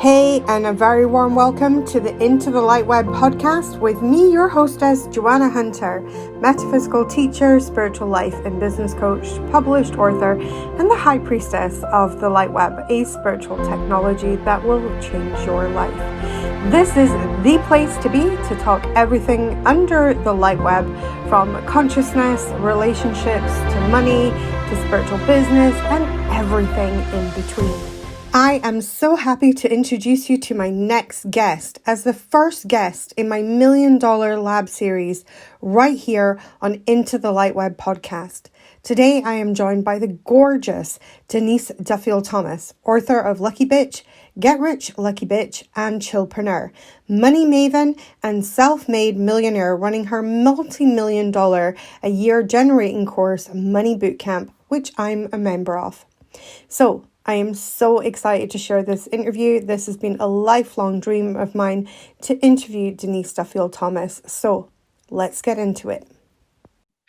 Hey, and a very warm welcome to the Into the LightWeb podcast with me, your hostess, Joanna Hunter, metaphysical teacher, spiritual life and business coach, published author, and the high priestess of the LightWeb, a spiritual technology that will change your life. This is the place to be to talk everything under the LightWeb, from consciousness, relationships, to money, to spiritual business, and everything in between. I am so happy to introduce you to my next guest as the first guest in my $1 Million Lab series right here on Into the LightWeb podcast. Today, I am joined by the gorgeous Denise Duffield-Thomas, author of Lucky Bitch, Get Rich, Lucky Bitch, and Chillpreneur, money maven and self-made millionaire running her multi-million-dollar a year generating course, Money Bootcamp, which I'm a member of. So, I am so excited to share this interview. This has been a lifelong dream of mine to interview Denise Duffield-Thomas. So let's get into it.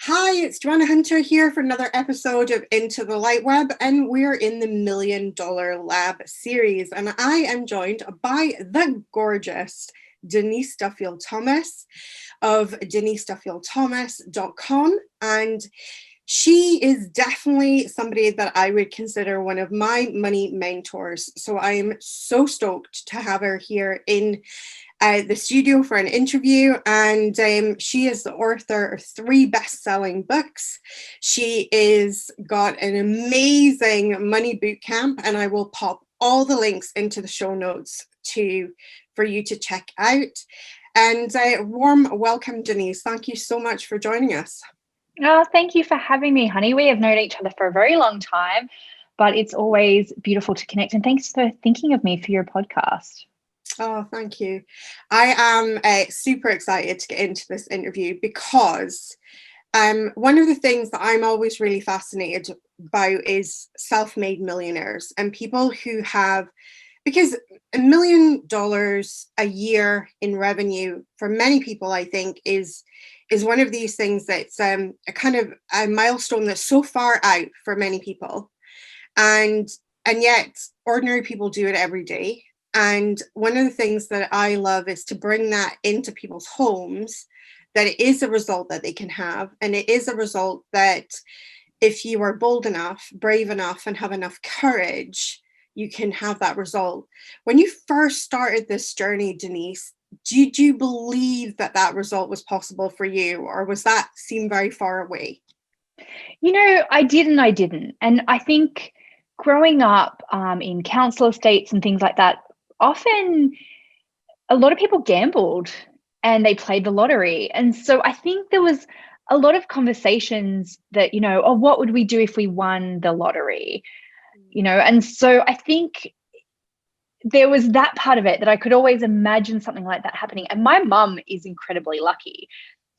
Hi, it's Joanna Hunter here for another episode of Into the LightWeb, and we're in the $1 Million Lab series. And I am joined by the gorgeous Denise Duffield-Thomas of DeniseDuffield-Thomas.com. And she is definitely somebody that I would consider one of my money mentors. So I am so stoked to have her here in the studio for an interview. And she is the author of 3 best-selling books. She is got an amazing money bootcamp, and I will pop all the links into the show notes for you to check out. And warm welcome, Denise. Thank you so much for joining us. Oh, thank you for having me, honey. We have known each other for a very long time, but it's always beautiful to connect. And thanks for thinking of me for your podcast. Oh, thank you. I am super excited to get into this interview because one of the things that I'm always really fascinated by is self-made millionaires and people who have, because $1 million a year in revenue for many people, I think, is one of these things that's a kind of a milestone that's so far out for many people. And yet ordinary people do it every day. And one of the things that I love is to bring that into people's homes, that it is a result that they can have. And it is a result that if you are bold enough, brave enough, and have enough courage, you can have that result. When you first started this journey, Denise, did you believe that result was possible for you, or was that seem very far away? You know, I did and I didn't. And I think growing up in council estates and things like that, often a lot of people gambled and they played the lottery. And so I think there was a lot of conversations that, oh, what would we do if we won the lottery? And so I think there was that part of it that I could always imagine something like that happening. And my mum is incredibly lucky,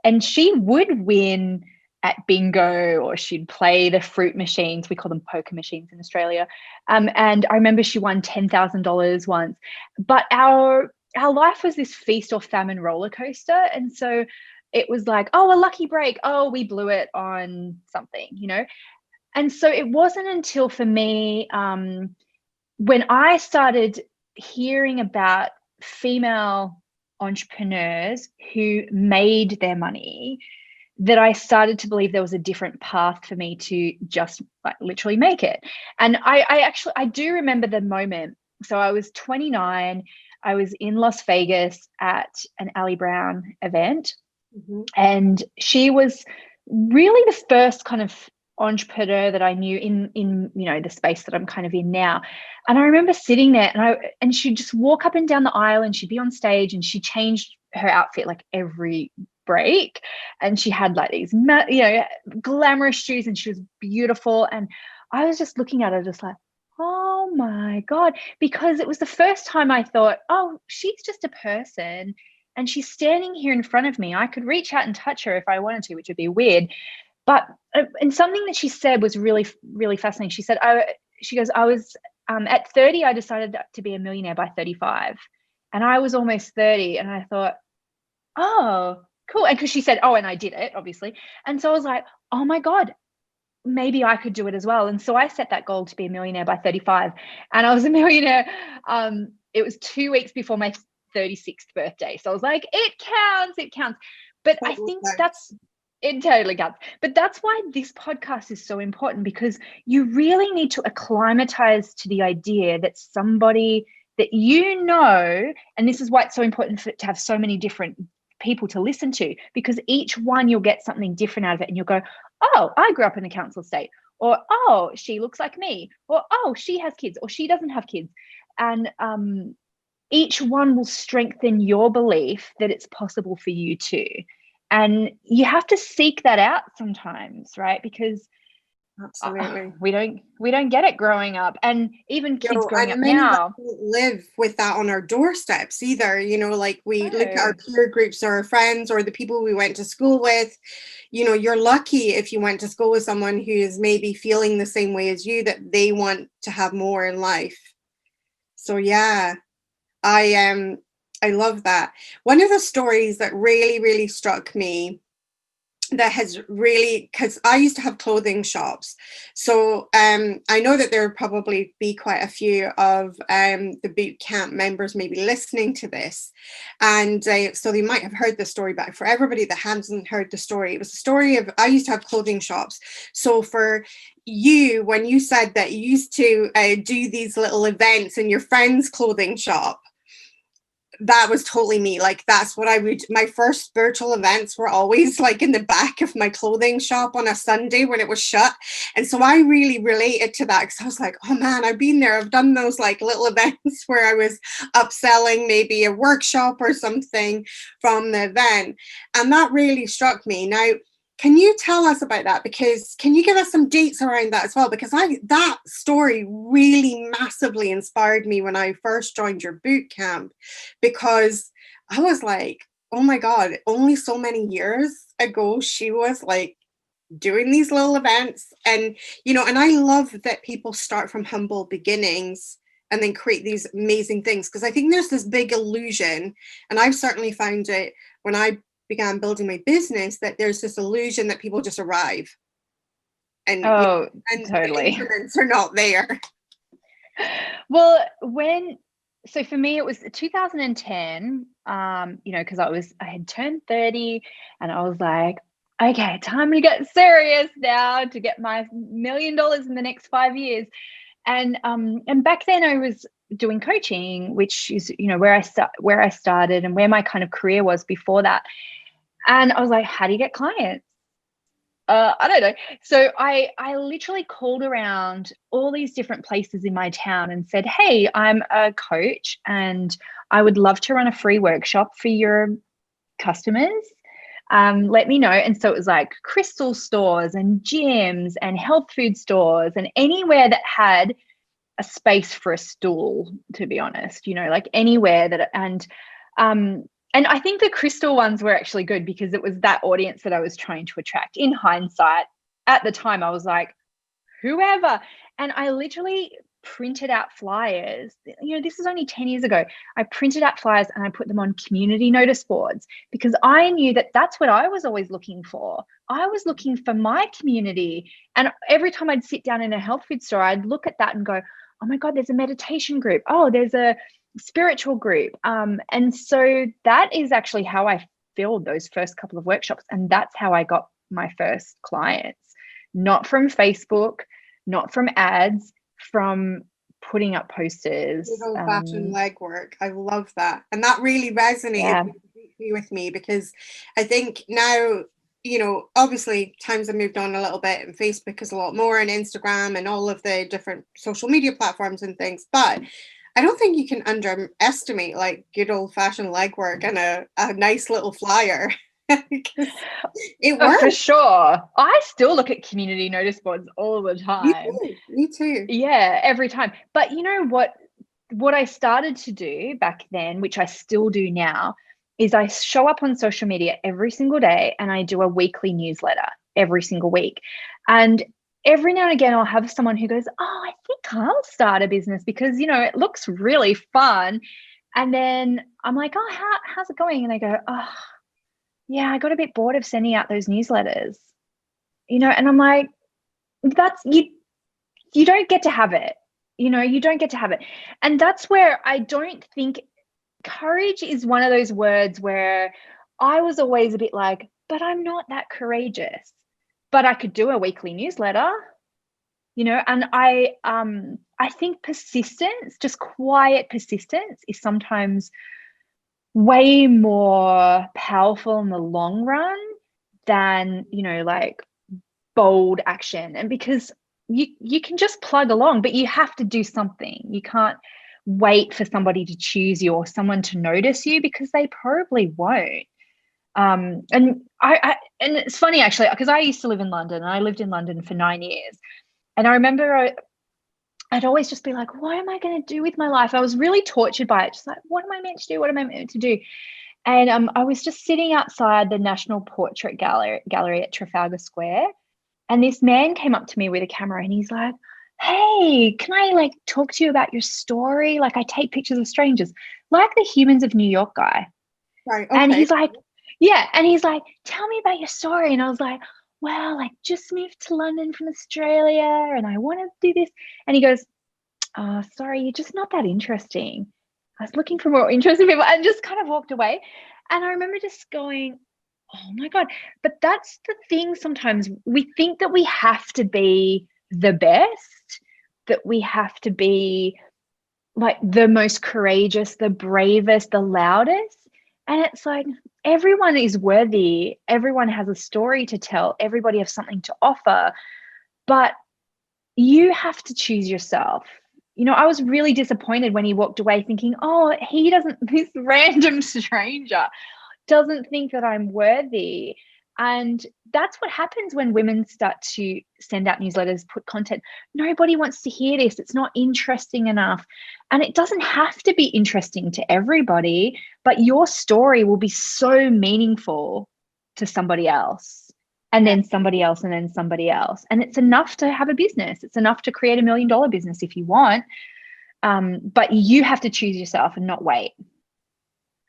and she would win at bingo, or she'd play the fruit machines. We call them poker machines in Australia. And I remember she won $10,000 once. But our life was this feast or famine roller coaster. And so it was like, oh, a lucky break. Oh, we blew it on something, And so it wasn't until for me, when I started hearing about female entrepreneurs who made their money, that I started to believe there was a different path for me to just literally make it. And I do remember the moment. So I was 29. I was in Las Vegas at an Ali Brown event. Mm-hmm. And she was really the first kind of entrepreneur that I knew in the space that I'm kind of in now. And I remember sitting there and she'd just walk up and down the aisle, and she'd be on stage, and she changed her outfit like every break, and she had like these glamorous shoes, and she was beautiful. And I was just looking at her just like, oh my God, because it was the first time I thought, oh, she's just a person and she's standing here in front of me. I could reach out and touch her if I wanted to, which would be weird. But and something that she said was really, really fascinating. She said, she goes, I was at 30, I decided to be a millionaire by 35. And I was almost 30. And I thought, oh, cool. And because she said, oh, and I did it, obviously. And so I was like, oh my God, maybe I could do it as well. And so I set that goal to be a millionaire by 35. And I was a millionaire it was 2 weeks before my 36th birthday. So I was like, it counts. But I think it totally counts. But that's why this podcast is so important, because you really need to acclimatize to the idea that somebody that you know, and this is why it's so important to have so many different people to listen to, because each one you'll get something different out of it, and you'll go, oh, I grew up in a council estate, or oh, she looks like me, or oh, she has kids, or she doesn't have kids. And each one will strengthen your belief that it's possible for you too. And you have to seek that out sometimes, right? Because absolutely, we don't get it growing up, and even kids growing up many now don't live with that on our doorsteps either. Like we look at our peer groups or our friends or the people we went to school with. You're lucky if you went to school with someone who is maybe feeling the same way as you, that they want to have more in life. So yeah, I love that. One of the stories that really, really struck me, that has really, because I used to have clothing shops, so I know that there will probably be quite a few of the boot camp members maybe listening to this, and so they might have heard the story, but for everybody that hasn't heard the story, it was a story of, I used to have clothing shops. So for you, when you said that you used to do these little events in your friend's clothing shop, that was totally me. Like, that's what I would, my first spiritual events were always like in the back of my clothing shop on a Sunday when it was shut. And so I really related to that, because I was like, oh man, I've been there. I've done those like little events where I was upselling maybe a workshop or something from the event. And that really struck me. Now, can you tell us about that? Because can you give us some dates around that as well? Because that story really massively inspired me when I first joined your boot camp, because I was like, oh my God, only so many years ago, she was like doing these little events. And, and I love that people start from humble beginnings and then create these amazing things. Because I think there's this big illusion, and I've certainly found it when I began building my business, that there's this illusion that people just arrive and totally, the increments are not there. Well, so for me it was 2010, because I had turned 30 and I was like, okay, time to get serious now to get my $1 million in the next 5 years. And back then I was doing coaching, which is where I started and where my kind of career was before that. And I was like, how do you get clients? I don't know. So I literally called around all these different places in my town and said, hey, I'm a coach and I would love to run a free workshop for your customers. Let me know. And so it was like crystal stores and gyms and health food stores and anywhere that had a space for a stool, to be honest, like anywhere that, and I think the crystal ones were actually good because it was that audience that I was trying to attract. In hindsight, at the time, I was like, whoever. And I literally printed out flyers. This is only 10 years ago. I printed out flyers and I put them on community notice boards because I knew that that's what I was always looking for. I was looking for my community. And every time I'd sit down in a health food store, I'd look at that and go, oh my God, there's a meditation group. Oh, there's a spiritual group. And so that is actually how I filled those first couple of workshops. And that's how I got my first clients, not from Facebook, not from ads, from putting up posters. Good old-fashioned legwork. I love that. And that really resonated with me because I think now, obviously times have moved on a little bit and Facebook is a lot more, and Instagram and all of the different social media platforms and things. But I don't think you can underestimate like good old-fashioned legwork and a nice little flyer. It works. For sure. I still look at community notice boards all the time. Me too. Yeah, every time. But you know what I started to do back then, which I still do now, is I show up on social media every single day and I do a weekly newsletter every single week. And every now and again, I'll have someone who goes, oh, I think I'll start a business because, it looks really fun. And then I'm like, oh, how's it going? And they go, oh, yeah, I got a bit bored of sending out those newsletters, and I'm like, that's, you don't get to have it. You don't get to have it. And that's where I don't think courage is one of those words where I was always a bit like, but I'm not that courageous. But I could do a weekly newsletter, and I think persistence, just quiet persistence, is sometimes way more powerful in the long run than, like bold action. And because you can just plug along, but you have to do something. You can't wait for somebody to choose you or someone to notice you, because they probably won't. And it's funny actually, because I used to live in London, and I lived in London for 9 years. And I remember I'd always just be like, what am I going to do with my life? I was really tortured by it. Just like, what am I meant to do? What am I meant to do? And I was just sitting outside the National Portrait Gallery at Trafalgar Square. And this man came up to me with a camera, and he's like, hey, can I like talk to you about your story? Like, I take pictures of strangers, like the Humans of New York guy. Right. Okay. And he's like, yeah. And he's like, tell me about your story. And I was like, well, I just moved to London from Australia and I want to do this. And he goes, oh, sorry, you're just not that interesting. I was looking for more interesting people, and just kind of walked away. And I remember just going, oh my God. But that's the thing. Sometimes we think that we have to be the best, that we have to be like the most courageous, the bravest, the loudest. And it's like, everyone is worthy. Everyone has a story to tell. Everybody has something to offer. But you have to choose yourself. I was really disappointed when he walked away thinking, oh, this random stranger doesn't think that I'm worthy. And that's what happens when women start to send out newsletters, put content. Nobody wants to hear this. It's not interesting enough. And it doesn't have to be interesting to everybody, but your story will be so meaningful to somebody else, and then somebody else, and then somebody else. And it's enough to have a business. It's enough to create $1 million business if you want. But you have to choose yourself and not wait.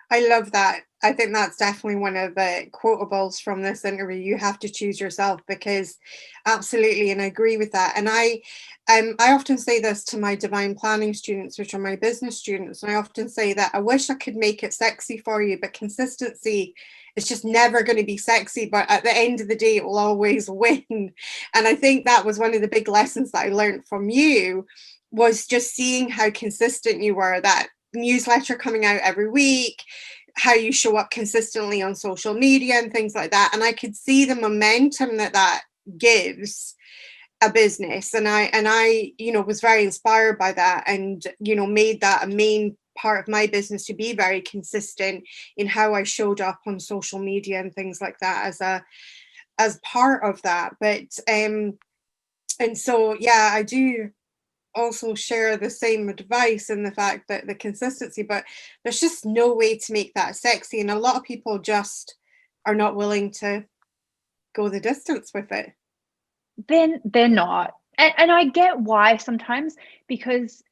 I love that. I think that's definitely one of the quotables from this interview. You have to choose yourself, because absolutely, and I agree with that. And I often say this to my divine planning students, which are my business students, and I often say that I wish I could make it sexy for you, but consistency is just never going to be sexy. But at the end of the day, it will always win. And I think that was one of the big lessons that I learned from you, was just seeing how consistent you were, that newsletter coming out every week, how you show up consistently on social media and things like that. And I could see the momentum that gives a business. And I was very inspired by that, and, made that a main part of my business, to be very consistent in how I showed up on social media and things like that as part of that. But, and so, yeah, I do also share the same advice in the fact that the consistency, but there's just no way to make that sexy, and a lot of people just are not willing to go the distance with it. Then they're not. And I get why sometimes, because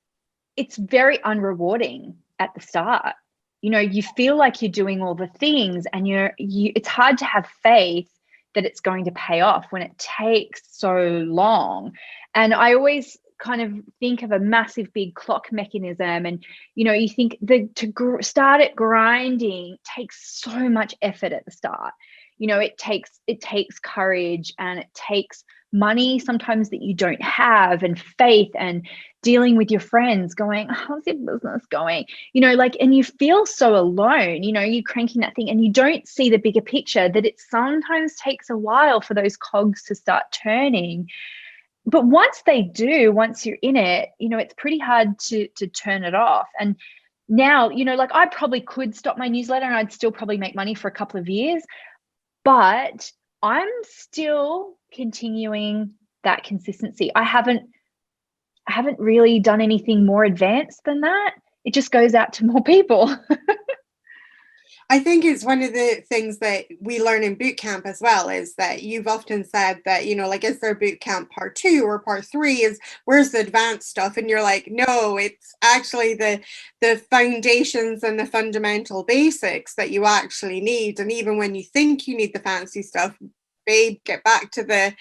it's very unrewarding at the start. You feel like you're doing all the things, and it's hard to have faith that it's going to pay off when it takes so long. And I always kind of think of a massive big clock mechanism, and you think that start it grinding takes so much effort at the start. It takes courage, and it takes money sometimes that you don't have, and faith, and dealing with your friends going, how's your business going, and you feel so alone. You're cranking that thing, and you don't see the bigger picture, that it sometimes takes a while for those cogs to start turning. But once they do, once you're in it, it's pretty hard to turn it off. And now, like, I probably could stop my newsletter and I'd still probably make money for a couple of years, but I'm still continuing that consistency. I haven't really done anything more advanced than that. It just goes out to more people. I think it's one of the things that we learn in boot camp as well, is that you've often said that, like, is there boot camp part 2 or part 3? Where's the advanced stuff? And you're like, no, it's actually the foundations and the fundamental basics that you actually need. And even when you think you need the fancy stuff, babe, get back to the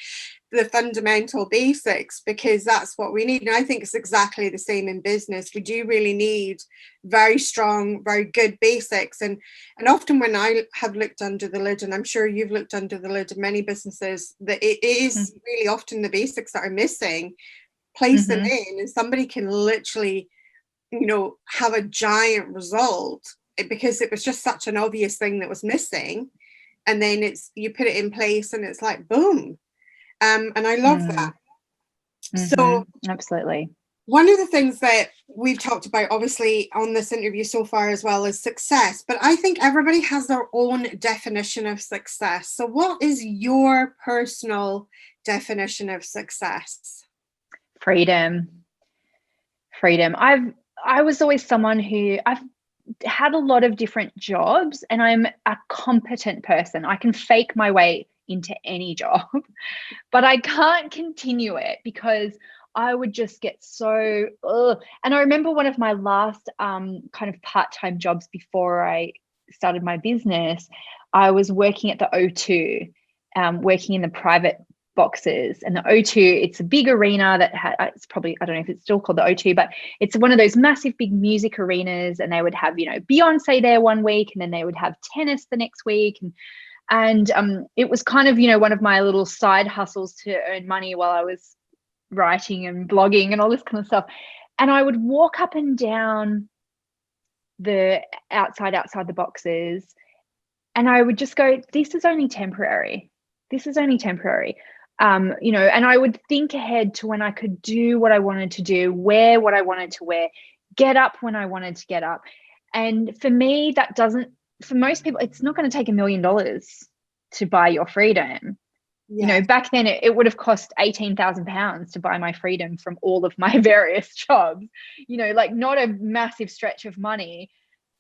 the fundamental basics, because that's what we need. And I think it's exactly the same in business. We do really need very strong, very good basics. And often when I have looked under the lid, and I'm sure you've looked under the lid of many businesses, that it is really often the basics that are missing. Place them in, and somebody can literally, you know, have a giant result because it was just such an obvious thing that was missing. And then you put it in place and it's like, boom. And I love that. So absolutely. One of the things that we've talked about, obviously, on this interview so far as well, is success. But I think everybody has their own definition of success. So what is your personal definition of success? Freedom. I was always someone who I've had a lot of different jobs, and I'm a competent person. I can fake my way into any job, but I can't continue it because I would just get so, and I remember one of my last kind of part-time jobs before I started my business, I was working at the O2, working in the private boxes. And the O2, it's a big arena that it's probably, I don't know if it's still called the O2, but it's one of those massive big music arenas. And they would have, you know, Beyonce there one week, and then they would have tennis the next week. And it was kind of, you know, one of my little side hustles to earn money while I was writing and blogging and all this kind of stuff. And I would walk up and down the outside the boxes, and I would just go, this is only temporary. You know, and I would think ahead to when I could do what I wanted to do, wear what I wanted to wear, get up when I wanted to get up. And for me, that doesn't, for most people, it's not going to take $1 million to buy your freedom. Yeah. You know, back then it would have cost £18,000 to buy my freedom from all of my various jobs, you know, like not a massive stretch of money.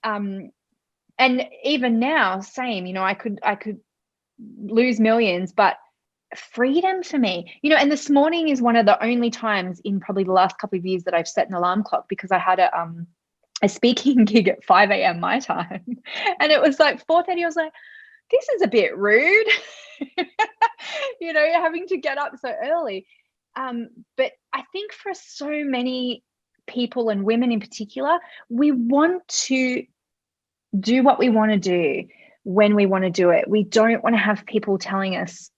And even now, same, you know, I could lose millions, but freedom for me, you know. And this morning is one of the only times in probably the last couple of years that I've set an alarm clock, because I had a speaking gig at 5 a.m. my time, and it was like 4:30. I was like, this is a bit rude, you know, having to get up so early. But I think for so many people, and women in particular, we want to do what we want to do when we want to do it. We don't want to have people telling us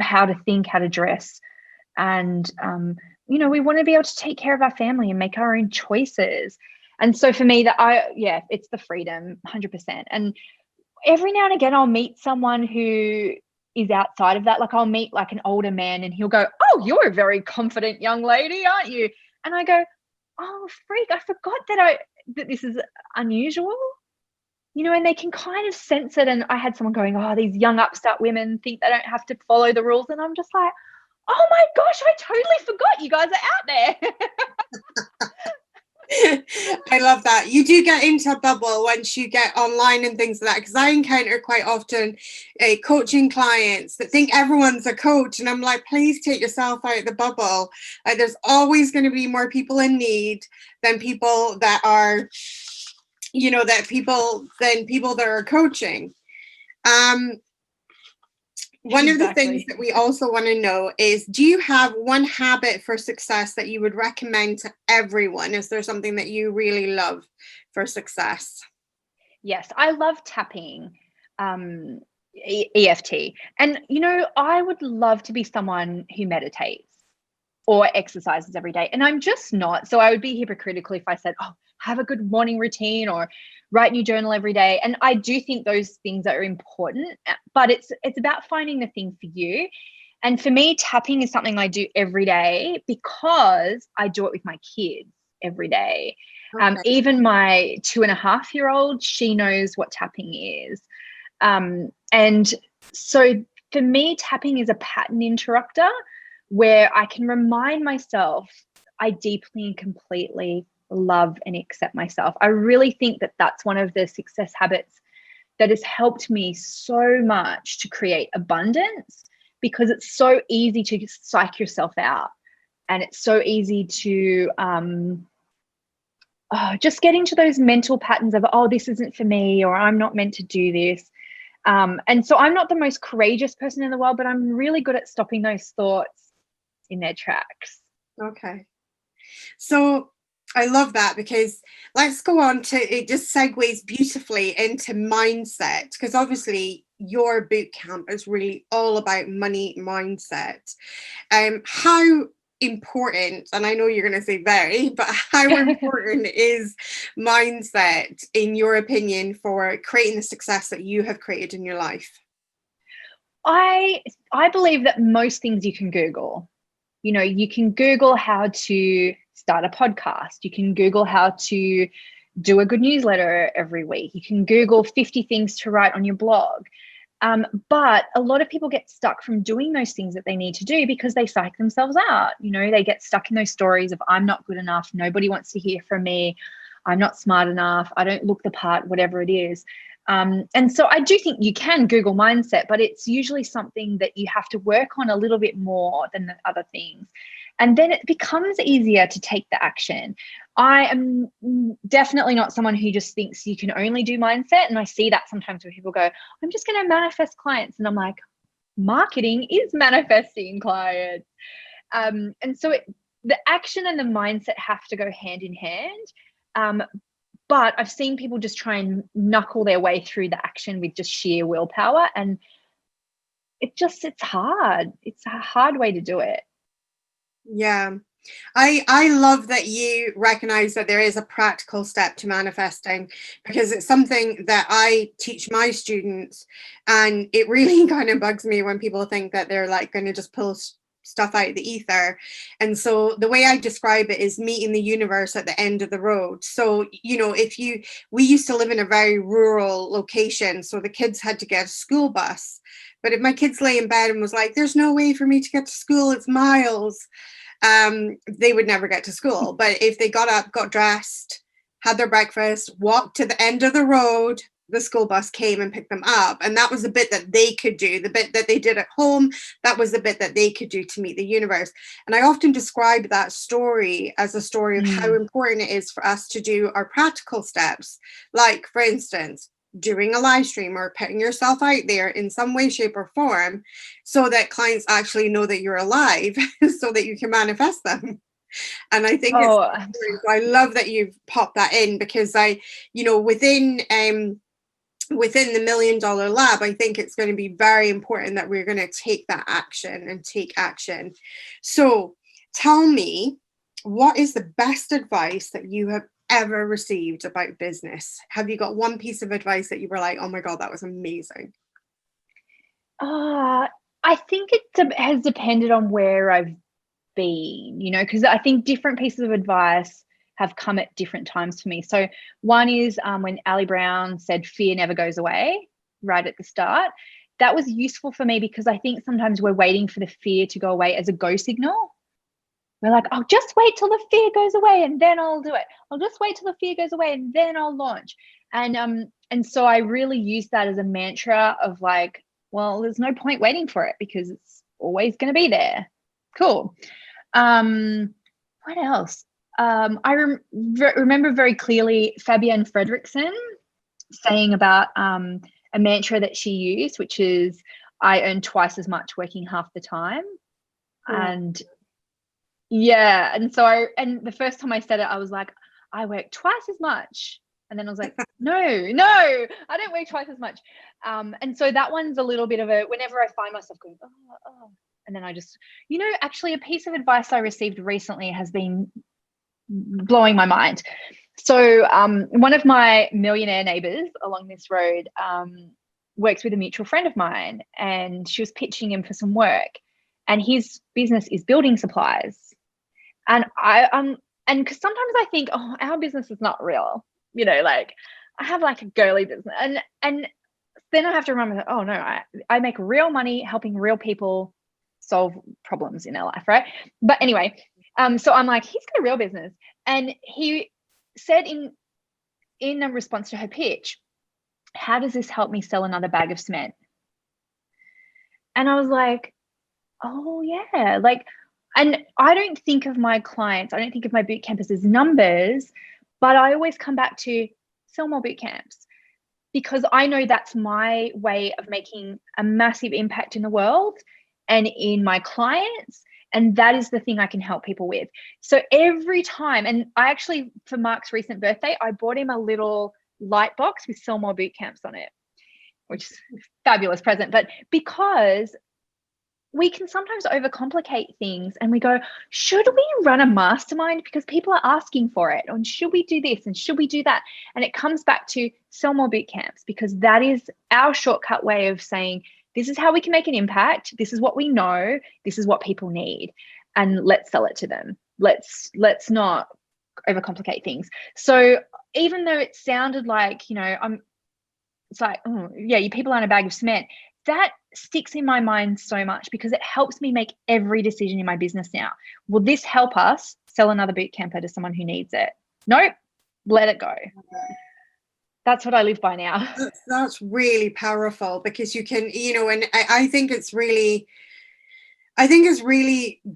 how to think, how to dress. And, you know, we want to be able to take care of our family and make our own choices. And so for me, it's the freedom, 100%. And every now and again, I'll meet someone who is outside of that. Like I'll meet like an older man, and he'll go, oh, you're a very confident young lady, aren't you? And I go, oh, freak, I forgot that this is unusual. You know, and they can kind of sense it. And I had someone going, oh, these young upstart women think they don't have to follow the rules. And I'm just like, oh my gosh, I totally forgot you guys are out there. I love that. You do get into a bubble once you get online and things like that, because I encounter quite often coaching clients that think everyone's a coach, and I'm like, please take yourself out of the bubble. Like, there's always going to be more people in need than people that are, you know, people that are coaching. One of the things that we also want to know is, do you have one habit for success that you would recommend to everyone? Is there something that you really love for success? Yes, I love tapping, EFT. And, you know, I would love to be someone who meditates or exercises every day. And I'm just not. So I would be hypocritical if I said, oh, have a good morning routine or write in your journal every day. And I do think those things are important, but it's about finding the thing for you. And for me, tapping is something I do every day because I do it with my kids every day. Okay. Even my 2.5-year-old, she knows what tapping is. And so for me, tapping is a pattern interrupter where I can remind myself I deeply and completely love and accept myself. I really think that that's one of the success habits that has helped me so much to create abundance, because it's so easy to psych yourself out, and it's so easy to just get into those mental patterns of, oh, this isn't for me, or I'm not meant to do this. And so I'm not the most courageous person in the world, but I'm really good at stopping those thoughts in their tracks. Okay. So I love that, because let's go on to, it just segues beautifully into mindset, because obviously your boot camp is really all about money mindset. How important, and I know you're going to say very, but how important is mindset, in your opinion, for creating the success that you have created in your life? I believe that most things you can Google. You know, you can Google how to start a podcast. You can Google how to do a good newsletter every week. You can Google 50 things to write on your blog. But a lot of people get stuck from doing those things that they need to do because they psych themselves out. You know, they get stuck in those stories of, I'm not good enough. Nobody wants to hear from me. I'm not smart enough. I don't look the part, whatever it is. And so I do think you can Google mindset, but it's usually something that you have to work on a little bit more than the other things. And then it becomes easier to take the action. I am definitely not someone who just thinks you can only do mindset. And I see that sometimes where people go, I'm just going to manifest clients. And I'm like, marketing is manifesting clients. And so the action and the mindset have to go hand in hand. But I've seen people just try and knuckle their way through the action with just sheer willpower. And it's hard. It's a hard way to do it. Yeah. I love that you recognize that there is a practical step to manifesting, because it's something that I teach my students, and it really kind of bugs me when people think that they're like going to just pull stuff out of the ether. And so the way I describe it is meeting the universe at the end of the road. So, you know, we used to live in a very rural location, so the kids had to get a school bus. But if my kids lay in bed and was like, there's no way for me to get to school, it's miles, they would never get to school. But if they got up, got dressed, had their breakfast, walked to the end of the road, the school bus came and picked them up. And that was the bit that they could do. The bit that they did at home, that was the bit that they could do to meet the universe. And I often describe that story as a story of how important it is for us to do our practical steps. Like, for instance, doing a live stream or putting yourself out there in some way, shape, or form, so that clients actually know that you're alive, so that you can manifest them. And I think I love that you've popped that in, because within the $1 Million Lab, I think it's going to be very important that we're going to take that action and take action. So tell me, what is the best advice that you have ever received about business? Have you got one piece of advice that you were like, oh my God, that was amazing? I think it has depended on where I've been, you know, because I think different pieces of advice have come at different times for me. So one is when Ali Brown said fear never goes away, right at the start. That was useful for me, because I think sometimes we're waiting for the fear to go away as a go signal. We're like, I'll just wait till the fear goes away and then I'll do it. I'll just wait till the fear goes away and then I'll launch. And so I really use that as a mantra of like, well, there's no point waiting for it because it's always going to be there. Cool. What else? I remember very clearly Fabienne Fredrickson saying about a mantra that she used, which is, I earn twice as much working half the time. And yeah, and so the first time I said it, I was like, I work twice as much. And then I was like, no, I don't work twice as much. And so that one's a little bit of whenever I find myself going, oh. And then I just, actually a piece of advice I received recently has been blowing my mind. So one of my millionaire neighbors along this road works with a mutual friend of mine, and she was pitching him for some work, and his business is building supplies. And and because sometimes I think, oh, our business is not real, like I have like a girly business, and then I have to remember that, oh no, I make real money helping real people solve problems in their life, right? But anyway, so I'm like, he's got a real business, and he said in a response to her pitch, how does this help me sell another bag of cement? And I was like, oh yeah, like. And I don't think of my clients, I don't think of my boot campers as numbers, but I always come back to sell more boot camps, because I know that's my way of making a massive impact in the world and in my clients. And that is the thing I can help people with. So every time, and I actually, for Mark's recent birthday, I bought him a little light box with Sell More Bootcamps on it, which is a fabulous present. But because we can sometimes overcomplicate things and we go, should we run a mastermind because people are asking for it? And should we do this and should we do that? And it comes back to Sell More Bootcamps, because that is our shortcut way of saying, this is how we can make an impact. This is what we know. This is what people need. And let's sell it to them. Let's not overcomplicate things. So even though it sounded like, it's like, oh yeah, you people aren't a bag of cement. That sticks in my mind so much because it helps me make every decision in my business now. Will this help us sell another boot camper to someone who needs it? Nope, let it go. That's what I live by now. That's really powerful, because you can, and I think it's really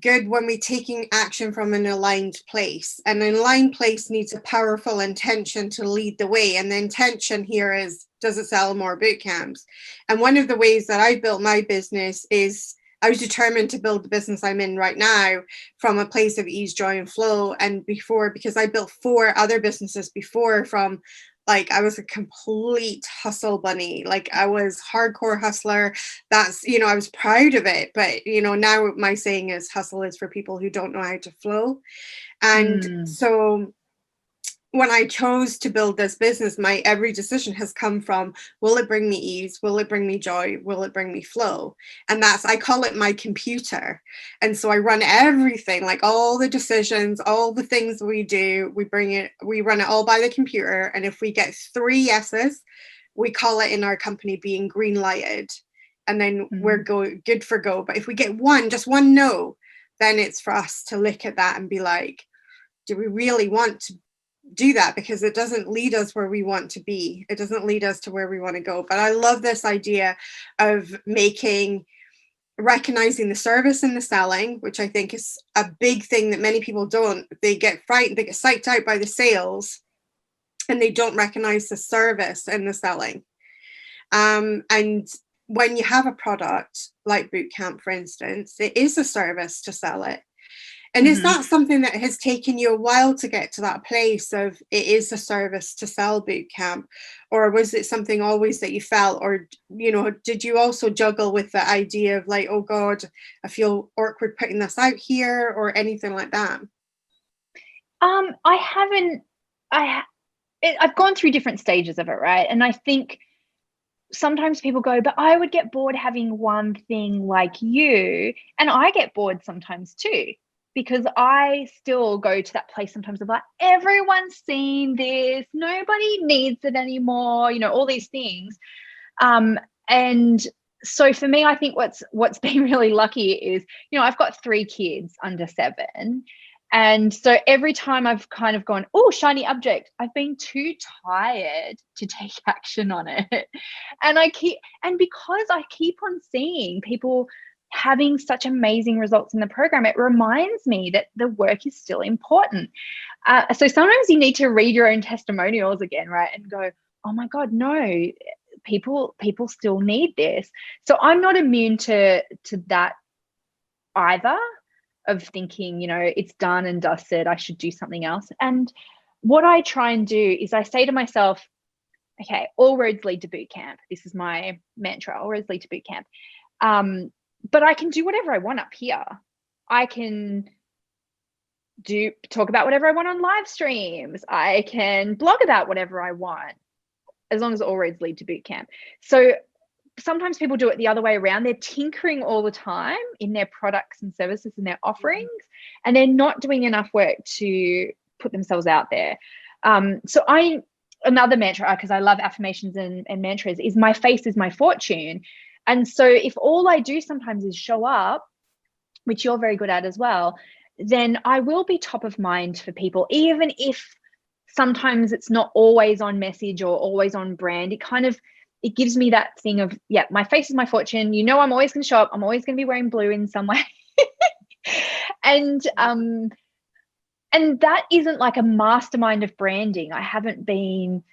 good when we're taking action from an aligned place. And an aligned place needs a powerful intention to lead the way. And the intention here is, does it sell more boot camps? And one of the ways that I built my business is I was determined to build the business I'm in right now from a place of ease, joy, and flow. And before, because I built 4 other businesses before from, like, I was a complete hustle bunny. Like, I was hardcore hustler. That's, I was proud of it. But, now my saying is hustle is for people who don't know how to flow. And so when I chose to build this business, my every decision has come from, will it bring me ease? Will it bring me joy? Will it bring me flow? And I call it my computer. And so I run everything, like all the decisions, all the things we do, we run it all by the computer. And if we get 3 yeses, we call it in our company being green lighted. And then we're good for go. But if we get just one no, then it's for us to look at that and be like, do we really want to do that? Because it doesn't lead us where we want to be. It doesn't lead us to where we want to go. But I love this idea of recognizing the service and the selling, which I think is a big thing that many people don't. They get frightened, they get psyched out by the sales, and they don't recognize the service and the selling. And when you have a product like Bootcamp, for instance, it is a service to sell it. And is that something that has taken you a while to get to that place of it is a service to sell Bootcamp? Or was it something always that you felt? Or, did you also juggle with the idea of like, oh God, I feel awkward putting this out here, or anything like that? I haven't. I've gone through different stages of it, right? And I think sometimes people go, but I would get bored having one thing like you. And I get bored sometimes too, because I still go to that place sometimes of like, everyone's seen this, nobody needs it anymore, all these things. And so for me, I think what's been really lucky is, I've got 3 kids under 7. And so every time I've kind of gone, oh, shiny object, I've been too tired to take action on it. And because I keep on seeing people having such amazing results in the program, it reminds me that the work is still important. So sometimes you need to read your own testimonials again, right? And go, oh my God, no, people still need this. So I'm not immune to that either, of thinking, it's done and dusted, I should do something else. And what I try and do is I say to myself, okay, all roads lead to boot camp. This is my mantra, all roads lead to boot camp. But I can do whatever I want up here. I can talk about whatever I want on live streams. I can blog about whatever I want, as long as all roads lead to boot camp. So sometimes people do it the other way around. They're tinkering all the time in their products and services and their offerings, and they're not doing enough work to put themselves out there. So another mantra, because I love affirmations and mantras, is my face is my fortune. And so if all I do sometimes is show up, which you're very good at as well, then I will be top of mind for people, even if sometimes it's not always on message or always on brand. It gives me that thing of, yeah, my face is my fortune. I'm always going to show up. I'm always going to be wearing blue in some way. And that isn't like a mastermind of branding. I haven't been,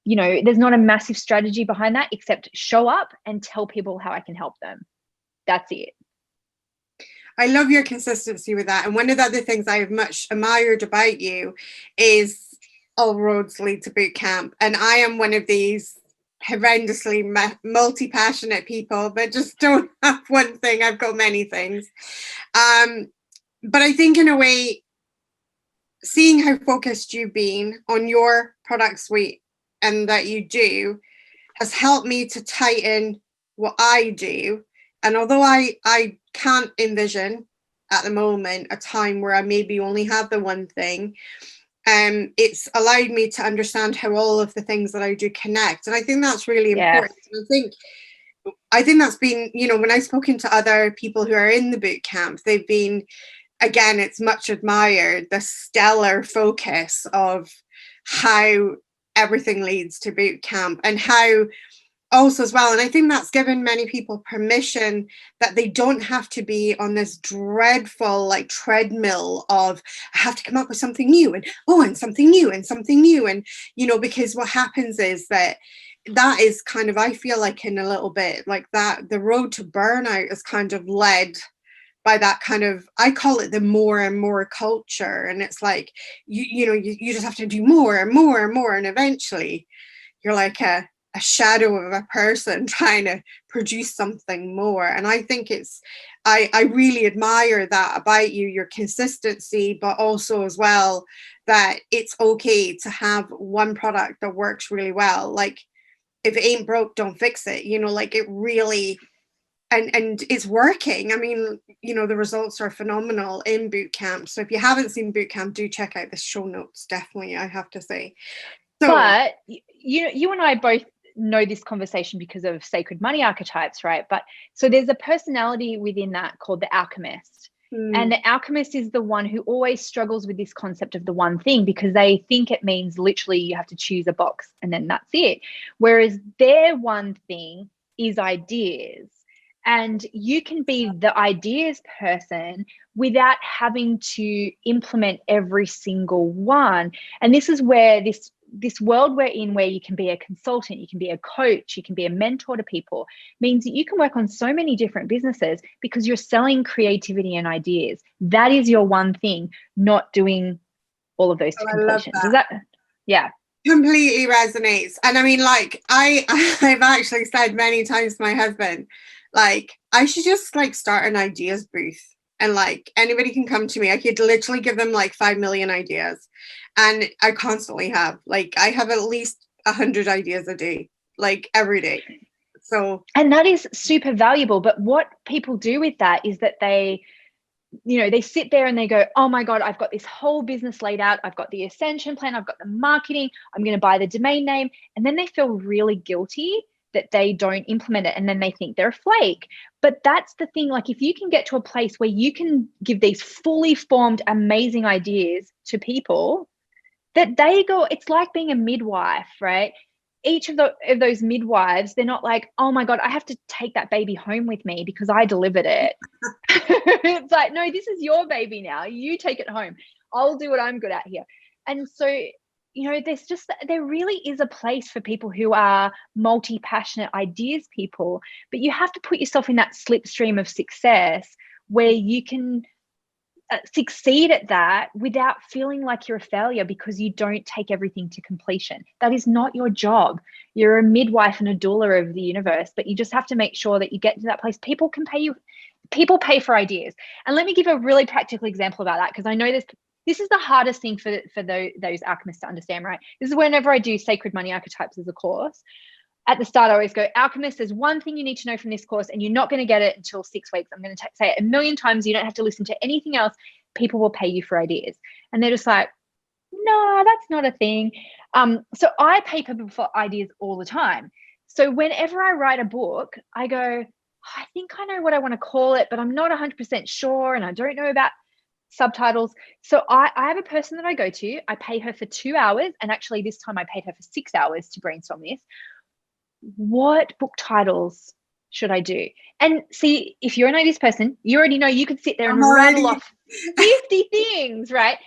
there's not a massive strategy behind that, except show up and tell people how I can help them. That's it. I love your consistency with that. And one of the other things I have much admired about you is all roads lead to boot camp. And I am one of these horrendously multi-passionate people that just don't have one thing. I've got many things. But I think in a way, seeing how focused you've been on your product suite and that you do has helped me to tighten what I do. And although I can't envision at the moment a time where I maybe only have the one thing, it's allowed me to understand how all of the things that I do connect. And I think that's really important. I think that's been, you know, when I've spoken to other people who are in the boot camp, they've been, again, it's much admired, the stellar focus of how everything leads to boot camp, and how also as well, and I think that's given many people permission that they don't have to be on this dreadful like treadmill of I have to come up with something new and something new and something new. And you know, because what happens is that is kind of, I feel like in a little bit like that the road to burnout is kind of led by that kind of, I call it the more and more culture. And it's like you know, you just have to do more and more and more, and eventually you're like a shadow of a person trying to produce something more. And I think it's, I really admire that about you, your consistency, but also as well that it's okay to have one product that works really well. Like if it ain't broke, don't fix it, you know, like it really, and it's working. I mean, you know, the results are phenomenal in boot camp. So if you haven't seen boot camp, do check out the show notes, definitely, I have to say. So, but you and I both know this conversation because of sacred money archetypes, right? But so there's a personality within that called the alchemist. And the alchemist is the one who always struggles with this concept of the one thing, because they think it means literally you have to choose a box and then that's it. Whereas their one thing is ideas. And you can be the ideas person without having to implement every single one. And this is where this world we're in, where you can be a consultant, you can be a coach, you can be a mentor to people, means that you can work on so many different businesses because you're selling creativity and ideas. That is your one thing, not doing all of those to completion. Does that? Yeah. Completely resonates. And I mean, like I've actually said many times to my husband, like I should just like start an ideas booth, and like anybody can come to me. I could literally give them like 5 million ideas. And I constantly have, like, I have at least 100 ideas a day, like every day. So, and that is super valuable. But what people do with that is that they sit there and they go, oh my God, I've got this whole business laid out. I've got the ascension plan. I've got the marketing. I'm going to buy the domain name. And then they feel really guilty that they don't implement it. And then they think they're a flake. But that's the thing. Like if you can get to a place where you can give these fully formed, amazing ideas to people, that they go, it's like being a midwife, right? Each of those midwives, they're not like, oh my God, I have to take that baby home with me because I delivered it. It's like, no, this is your baby now. You take it home. I'll do what I'm good at here. And so, you know, there really is a place for people who are multi-passionate ideas people, but you have to put yourself in that slipstream of success where you can succeed at that without feeling like you're a failure because you don't take everything to completion. That is not your job. You're a midwife and a doula of the universe, but you just have to make sure that you get to that place. People can pay you. People pay for ideas. And let me give a really practical example about that, because I know this is the hardest thing for those alchemists to understand, right? This is whenever I do Sacred Money Archetypes as a course. At the start, I always go, alchemist, there's one thing you need to know from this course, and you're not going to get it until 6 weeks. I'm going to say it 1,000,000 times. You don't have to listen to anything else. People will pay you for ideas. And they're just like, no, that's not a thing. So I pay people for ideas all the time. So whenever I write a book, I go, I think I know what I want to call it, but I'm not 100% sure, and I don't know about subtitles. So I have a person that I go to. I pay her for 2 hours, and actually this time I paid her for 6 hours to brainstorm this. What book titles should I do? And see, if you're an ideas person, you already know you could sit there and rattle off 50 things, right?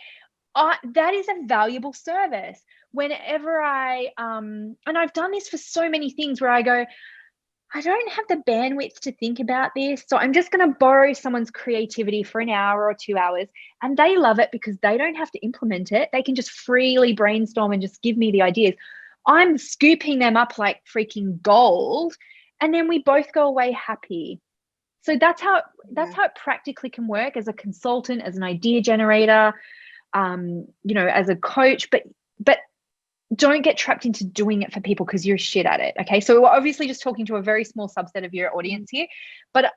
That is a valuable service. Whenever and I've done this for so many things where I go, I don't have the bandwidth to think about this, so I'm just going to borrow someone's creativity for an hour or 2 hours, and they love it because they don't have to implement it. They can just freely brainstorm and just give me the ideas. I'm scooping them up like freaking gold, and then we both go away happy. So that's how it practically can work as a consultant, as an idea generator, as a coach, but don't get trapped into doing it for people because you're shit at it. Okay. So we're obviously just talking to a very small subset of your audience here, but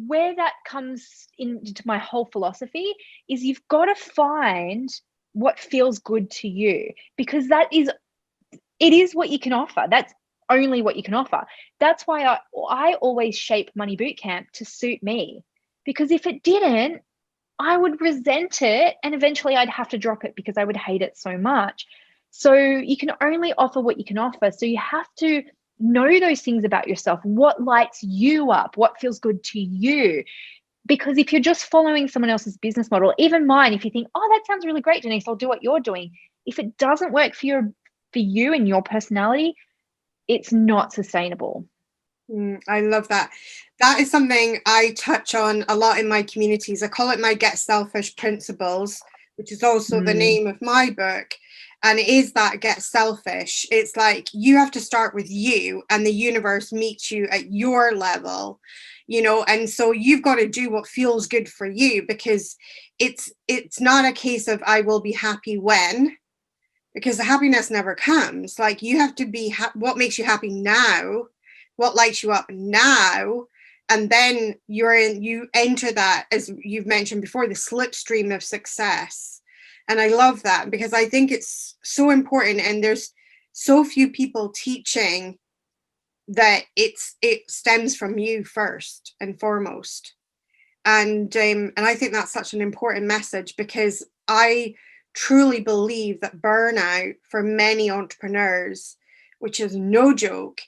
where that comes into my whole philosophy is you've got to find what feels good to you, because it is what you can offer. That's only what you can offer. That's why I always shape Money Bootcamp to suit me, because if it didn't, I would resent it, and eventually I'd have to drop it because I would hate it so much. So you can only offer what you can offer. So you have to know those things about yourself. What lights you up? What feels good to you? Because if you're just following someone else's business model, even mine, if you think, oh, that sounds really great, Denise, I'll do what you're doing. If it doesn't work for you and your personality, it's not sustainable. I love that. That is something I touch on a lot in my communities. I call it my Get Selfish Principles, which is also the name of my book. And it is that Get Selfish. It's like you have to start with you, and the universe meets you at your level, and so you've got to do what feels good for you, because it's not a case of I will be happy when, because the happiness never comes. Like, you have to be what makes you happy now, what lights you up now, and then you enter that, as you've mentioned before, the slipstream of success. And I love that, because I think it's so important, and there's so few people teaching that it stems from you first and foremost. And I think that's such an important message, because I truly believe that burnout for many entrepreneurs, which is no joke,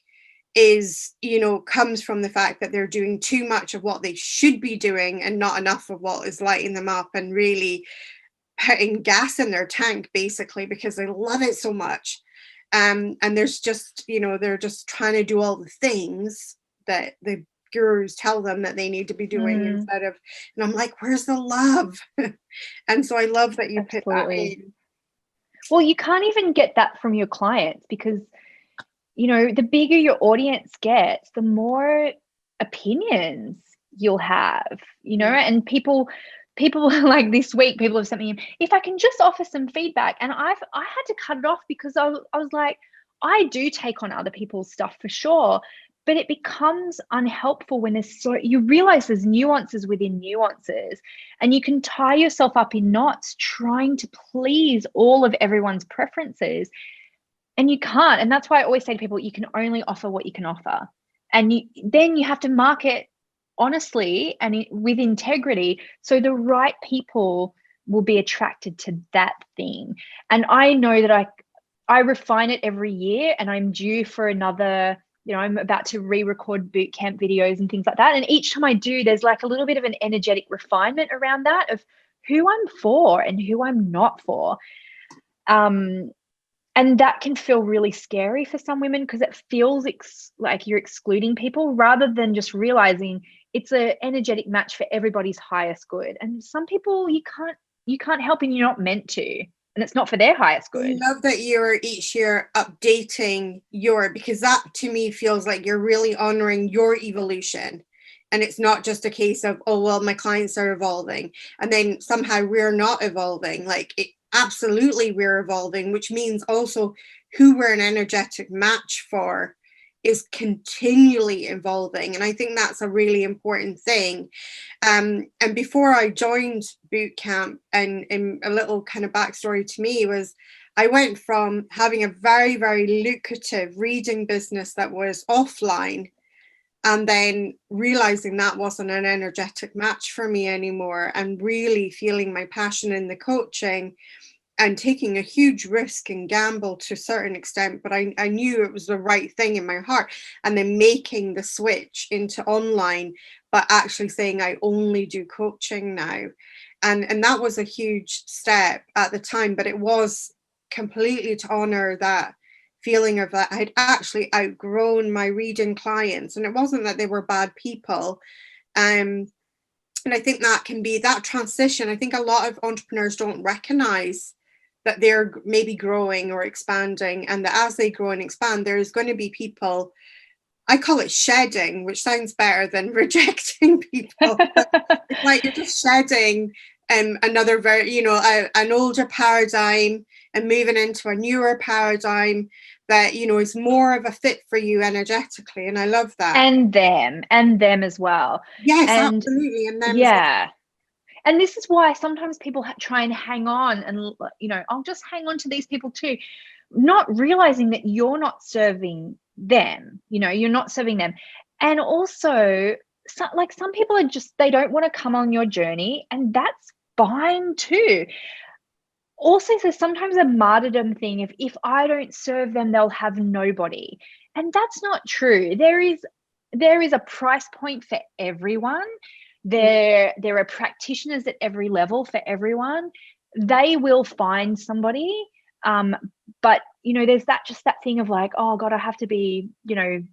is, comes from the fact that they're doing too much of what they should be doing and not enough of what is lighting them up and really putting gas in their tank, basically, because they love it so much. And there's just, they're just trying to do all the things that the gurus tell them that they need to be doing instead of, and I'm like, where's the love? And so I love that you put that in. Well, you can't even get that from your clients, because the bigger your audience gets, the more opinions you'll have, and people like this week, people have sent me, if I can just offer some feedback. And I had to cut it off, because I was like, I do take on other people's stuff for sure, but it becomes unhelpful when you realize there's nuances within nuances, and you can tie yourself up in knots trying to please all of everyone's preferences. And you can't. And that's why I always say to people, you can only offer what you can offer. And then you have to market honestly and with integrity, so the right people will be attracted to that thing. And I know that I refine it every year, and I'm due for another, I'm about to re-record bootcamp videos and things like that. And each time I do, there's like a little bit of an energetic refinement around that, of who I'm for and who I'm not for. And that can feel really scary for some women, because it feels like you're excluding people, rather than just realizing it's an energetic match for everybody's highest good. And some people you can't help, and you're not meant to, and it's not for their highest good. I love that you're each year updating because that to me feels like you're really honoring your evolution. And it's not just a case of, oh, well, my clients are evolving, and then somehow we're not evolving. Like, absolutely we're evolving, which means also who we're an energetic match for is continually evolving. And I think that's a really important thing. And before I joined bootcamp, and a little kind of backstory to me was, I went from having a very, very lucrative reading business that was offline, and then realizing that wasn't an energetic match for me anymore, and really feeling my passion in the coaching and taking a huge risk and gamble to a certain extent, but I knew it was the right thing in my heart. And then making the switch into online, but actually saying I only do coaching now. And that was a huge step at the time, but it was completely to honor that feeling of that I'd actually outgrown my reading clients, and it wasn't that they were bad people. And I think that can be that transition. I think a lot of entrepreneurs don't recognize that they're maybe growing or expanding, and that as they grow and expand, there's going to be people, I call it shedding, which sounds better than rejecting people. It's like you're just shedding another an older paradigm and moving into a newer paradigm that, is more of a fit for you energetically. And I love that. And them as well. Yes, and absolutely. And them yeah. as well. And this is why sometimes people try and hang on and, I'll just hang on to these people too, not realizing that you're not serving them, you're not serving them. And also, some people are just, they don't want to come on your journey, and that's fine too. Also, there's sometimes a martyrdom thing of, if I don't serve them, they'll have nobody. And that's not true. There is a price point for everyone. There are practitioners at every level for everyone. They will find somebody. But, there's that thing of like, oh God, I have to be, I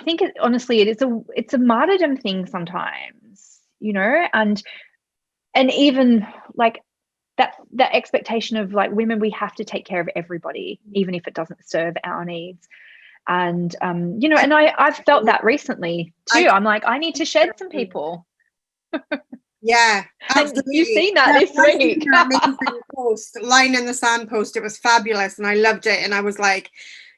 think honestly, it's a martyrdom thing sometimes, and even like that expectation of like, women, we have to take care of everybody, even if it doesn't serve our needs. And, and I've felt that recently too. I'm like, I need to shed some people. Yeah, absolutely. You've seen that this week. Amazing post, line in the sand post. It was fabulous, and I loved it. And I was like,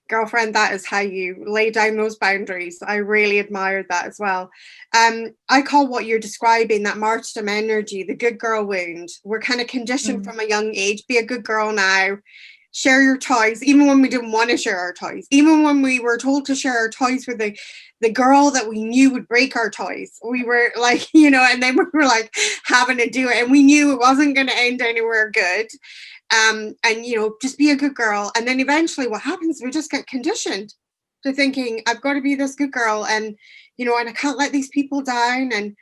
girlfriend, that is how you lay down those boundaries. I really admired that as well. I call what you're describing, that martyrdom energy, the good girl wound. We're kind of conditioned from a young age. Be a good girl now. Share your toys, even when we didn't want to share our toys, even when we were told to share our toys with the girl that we knew would break our toys. We were like, and then we were like having to do it, and we knew it wasn't going to end anywhere good. And just be a good girl. And then eventually what happens, we just get conditioned to thinking, I've got to be this good girl, and and I can't let these people down.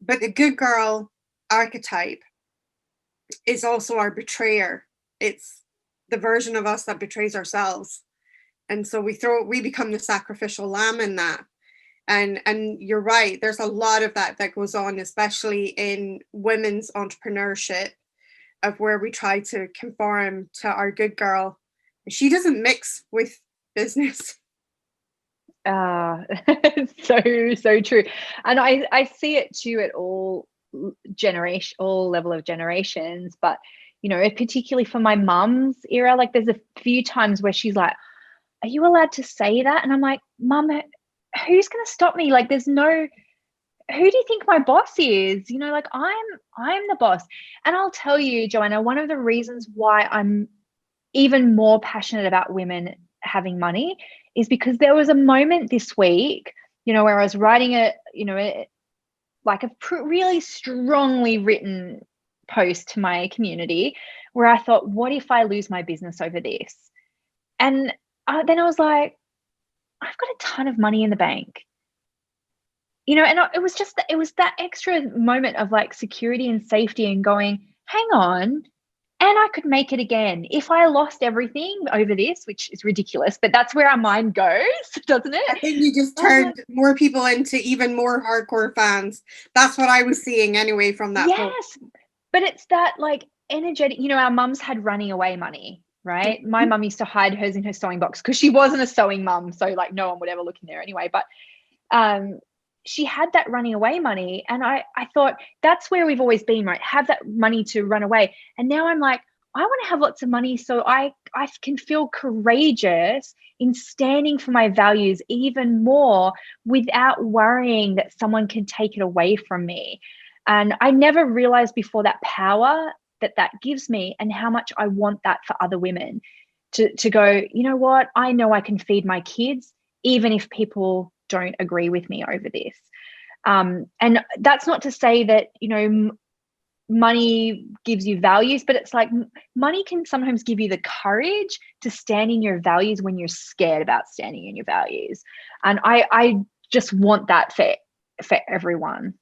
But the good girl archetype is also our betrayer. It's the version of us that betrays ourselves. And so we become the sacrificial lamb in that. And you're right, there's a lot of that goes on, especially in women's entrepreneurship, of where we try to conform to our good girl. She doesn't mix with business. So true. And I see it too at all level of generations, but particularly for my mum's era, like there's a few times where she's like, are you allowed to say that? And I'm like, Mum, who's going to stop me? Like, there's no, who do you think my boss is? Like I'm the boss. And I'll tell you, Joanna, one of the reasons why I'm even more passionate about women having money is because there was a moment this week, where I was writing really strongly written post to my community, where I thought, what if I lose my business over this? And then I was like, I've got a ton of money in the bank. And it was that extra moment of like security and safety and going, hang on, and I could make it again. If I lost everything over this, which is ridiculous, but that's where our mind goes, doesn't it? I think you just turned more people into even more hardcore fans. That's what I was seeing anyway from that. Yes, but it's that like energetic, our mums had running away money, right? My mum used to hide hers in her sewing box because she wasn't a sewing mum. So like no one would ever look in there anyway. But she had that running away money. And I thought that's where we've always been, right? Have that money to run away. And now I'm like, I want to have lots of money so I can feel courageous in standing for my values even more without worrying that someone can take it away from me. And I never realized before that power that gives me, and how much I want that for other women to go, you know what? I know I can feed my kids, even if people don't agree with me over this. And that's not to say that, money gives you values, but it's like money can sometimes give you the courage to stand in your values when you're scared about standing in your values. And I just want that for everyone.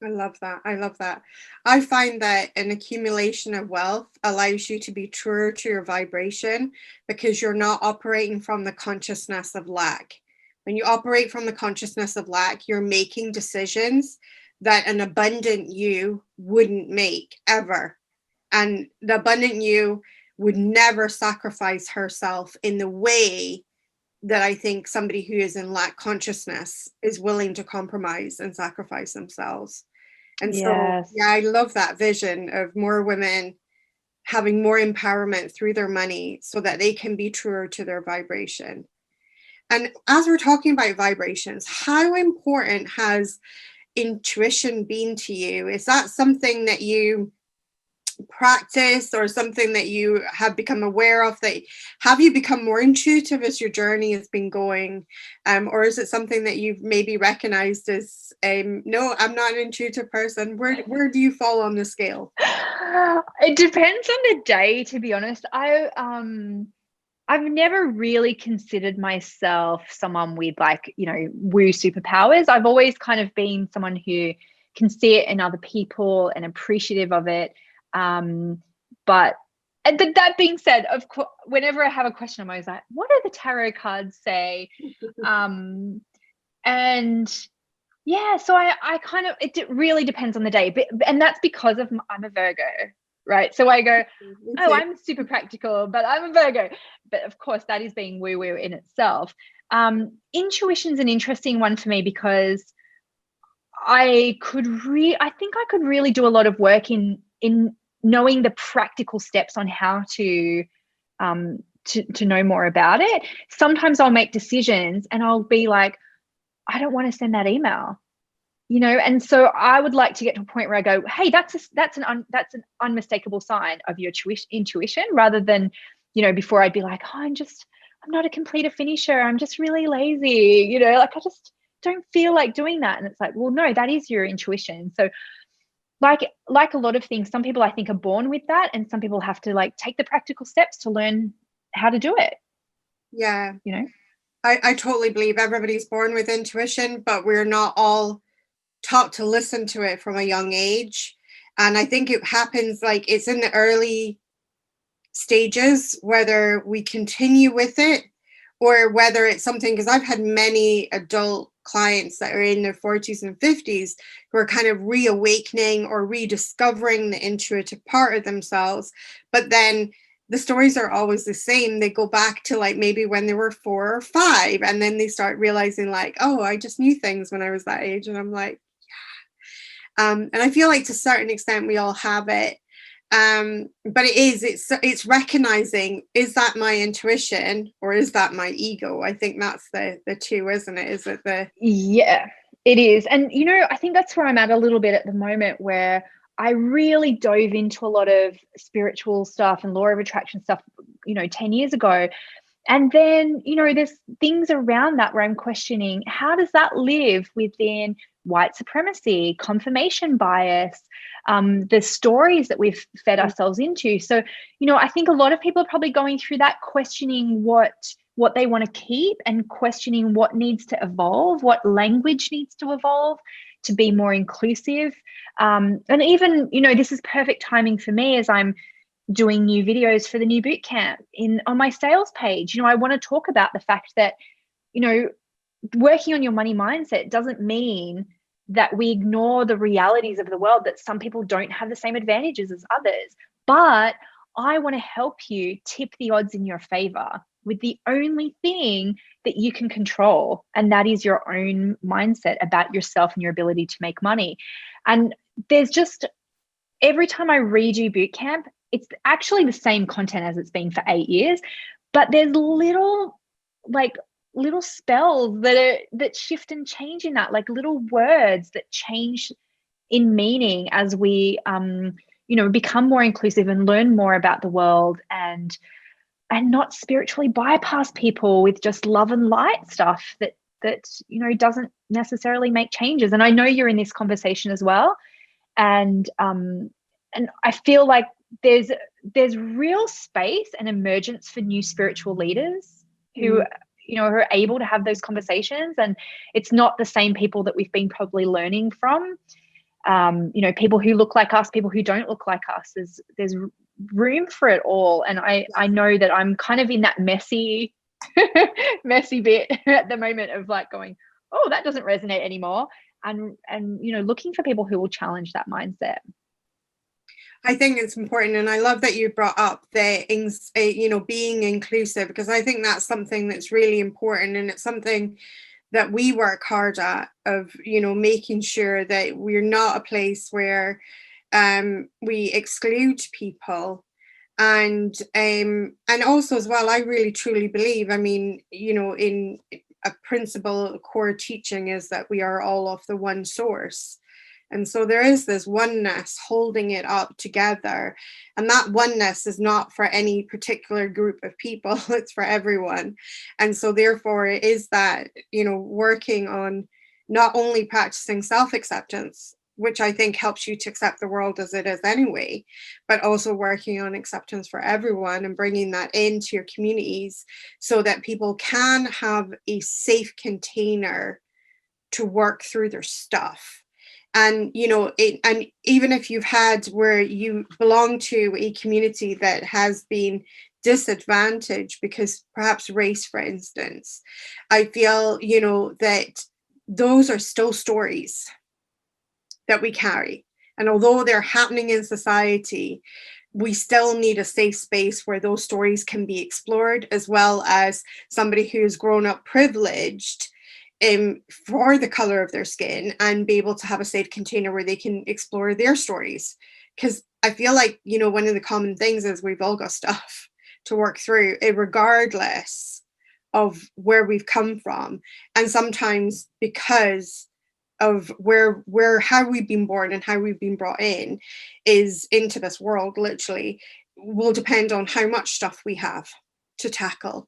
I love that. I love that. I find that an accumulation of wealth allows you to be truer to your vibration because you're not operating from the consciousness of lack. When you operate from the consciousness of lack, you're making decisions that an abundant you wouldn't make ever. And the abundant you would never sacrifice herself in the way that I think somebody who is in lack consciousness is willing to compromise and sacrifice themselves. And so, Yes. yeah, I love that vision of more women having more empowerment through their money so that they can be truer to their vibration. And as we're talking about vibrations, how important has intuition been to you? Is that something that you practice or something that you have become aware of? That have you become more intuitive as your journey has been going, or is it something that you've maybe recognized as no, I'm not an intuitive person? Where do you fall on the scale? It depends on the day, to be honest. I've never really considered myself someone with, like, you know, woo superpowers. I've always kind of been someone who can see it in other people and appreciative of it. But that being said, of course, whenever I have a question, I'm always like, what do the tarot cards say? And yeah, so I kind of, it really depends on the day, and that's because of I'm a Virgo, right? So I go, oh, I'm super practical, but I'm a Virgo. But of course, that is being woo-woo in itself. Intuition's an interesting one for me because I think I could really do a lot of work in knowing the practical steps on how to know more about it. Sometimes I'll make decisions and I'll be like, I don't want to send that email, you know, and so I would like to get to a point where I go, hey, that's an unmistakable sign of your intuition, rather than, you know, before I'd be like, oh, I'm not a completer finisher, I'm just really lazy, you know, like I just don't feel like doing that. And it's like, well, no, that is your intuition. So like a lot of things, some people I think are born with that, and some people have to like take the practical steps to learn how to do it. Yeah, you know. I totally believe everybody's born with intuition, but we're not all taught to listen to it from a young age. And I think it happens, like, it's in the early stages, whether we continue with it or whether it's something, because I've had many adult clients that are in their 40s and 50s who are kind of reawakening or rediscovering the intuitive part of themselves. But then the stories are always the same. They go back to like maybe when they were 4 or 5, and then they start realizing like, oh, I just knew things when I was that age. And I'm like, yeah. And I feel like to a certain extent we all have it. But it's recognizing, is that my intuition or is that my ego? I think that's the two, isn't it? Is it the Yeah, it is. And you know, I think that's where I'm at a little bit at the moment, where I really dove into a lot of spiritual stuff and law of attraction stuff, you know, 10 years ago. And then, you know, there's things around that where I'm questioning, how does that live within white supremacy, confirmation bias, the stories that we've fed ourselves into? So, you know, I think a lot of people are probably going through that, questioning what they want to keep and questioning what needs to evolve, what language needs to evolve to be more inclusive. And even, you know, this is perfect timing for me as I'm doing new videos for the new bootcamp on my sales page. You know, I want to talk about the fact that, you know, working on your money mindset doesn't mean that we ignore the realities of the world, that some people don't have the same advantages as others. But I want to help you tip the odds in your favor with the only thing that you can control, and that is your own mindset about yourself and your ability to make money. And there's just, every time I redo bootcamp, it's actually the same content as it's been for 8 years, but there's little spells that shift and change in that, like little words that change in meaning as we you know, become more inclusive and learn more about the world, and not spiritually bypass people with just love and light stuff that you know, doesn't necessarily make changes. And I know you're in this conversation as well, and I feel like there's real space and emergence for new spiritual leaders who you know, who are able to have those conversations, and it's not the same people that we've been probably learning from. people who look like us, people who don't look like us. There's room for it all. And I know that I'm kind of in that messy bit at the moment of like going, oh, that doesn't resonate anymore. And looking for people who will challenge that mindset. I think it's important, and I love that you brought up being inclusive, because I think that's something that's really important, and it's something that we work hard at, of making sure that we're not a place where we exclude people. And also as well, I really truly believe, in a principle, a core teaching is that we are all of the one source. And so there is this oneness holding it up together. And that oneness is not for any particular group of people, it's for everyone. And so therefore it is that, working on not only practicing self-acceptance, which I think helps you to accept the world as it is anyway, but also working on acceptance for everyone and bringing that into your communities so that people can have a safe container to work through their stuff. And, and even if you've had where you belong to a community that has been disadvantaged because perhaps race, for instance, I feel, that those are still stories that we carry. And although they're happening in society, we still need a safe space where those stories can be explored, as well as somebody who's grown up privileged for the color of their skin, and be able to have a safe container where they can explore their stories. Because I feel like, one of the common things is we've all got stuff to work through, regardless of where we've come from. And sometimes because of how we've been born and how we've been brought in is into this world, literally will depend on how much stuff we have to tackle.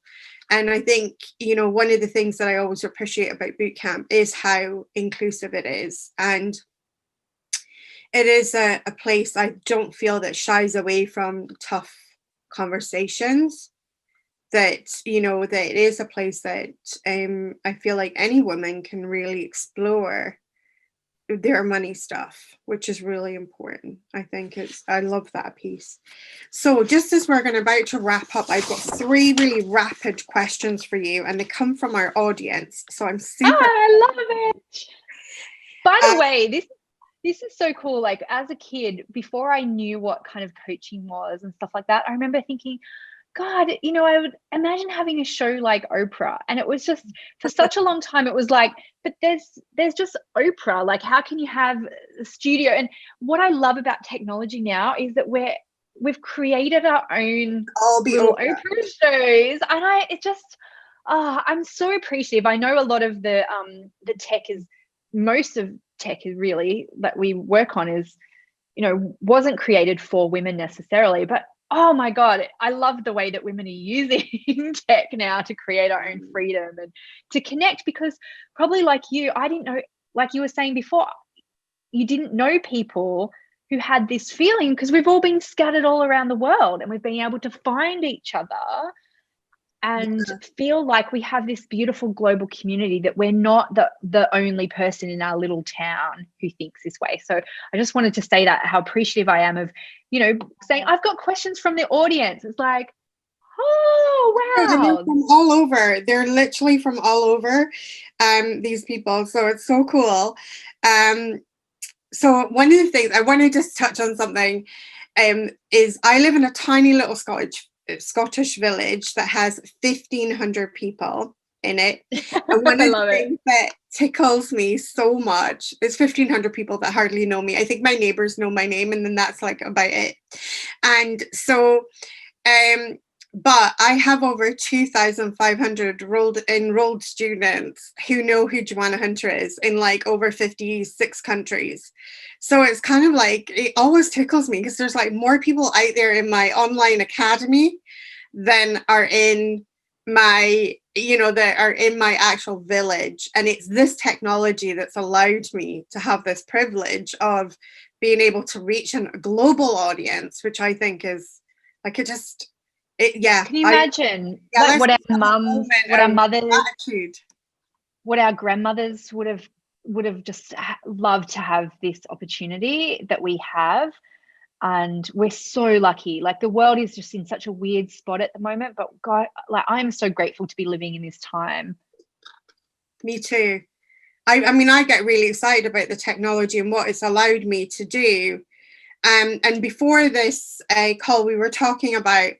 And I think, one of the things that I always appreciate about bootcamp is how inclusive it is. And it is a place I don't feel that shies away from tough conversations. That, that it is a place that I feel like any woman can really explore their money stuff, which is really important. I love that piece. So just as we're about to wrap up, I've got 3 really rapid questions for you, and they come from our audience. So I'm super. I love it. By the way, this is so cool. Like, as a kid, before I knew what kind of coaching was and stuff like that, I remember thinking, God, I would imagine having a show like Oprah. And it was just, for such a long time, it was like, but there's just Oprah. Like, how can you have a studio? And what I love about technology now is that we've created our own little Oprah shows. And I'm so appreciative. I know a lot of the tech is, most of tech is really that we work on is, wasn't created for women necessarily, but oh my God, I love the way that women are using tech now to create our own freedom and to connect, because probably like you, I didn't know, like you were saying before, you didn't know people who had this feeling, because we've all been scattered all around the world and we've been able to find each other and feel like we have this beautiful global community, that we're not the only person in our little town who thinks this way. So I just wanted to say that, how appreciative I am of, saying I've got questions from the audience. It's like, oh, wow. And they're from all over. They're literally from all over, these people. So it's so cool. So one of the things I want to just touch on something is I live in a tiny little Scottish village that has 1,500 people in it. And one of the things that tickles me so much is 1,500 people that hardly know me. I think my neighbors know my name, and then that's like about it. And so but I have over 2,500 enrolled students who know who Joanna Hunter is in like over 56 countries. So it's kind of like, it always tickles me, because there's like more people out there in my online academy than are in my, that are in my actual village. And it's this technology that's allowed me to have this privilege of being able to reach a global audience, which I think is like, Can you imagine what our mums, what our mothers, what our grandmothers would have would have just loved to have this opportunity that we have. And we're so lucky. Like, the world is just in such a weird spot at the moment, but God, like, I'm so grateful to be living in this time. Me too. I mean, I get really excited about the technology and what it's allowed me to do. And before this call, we were talking about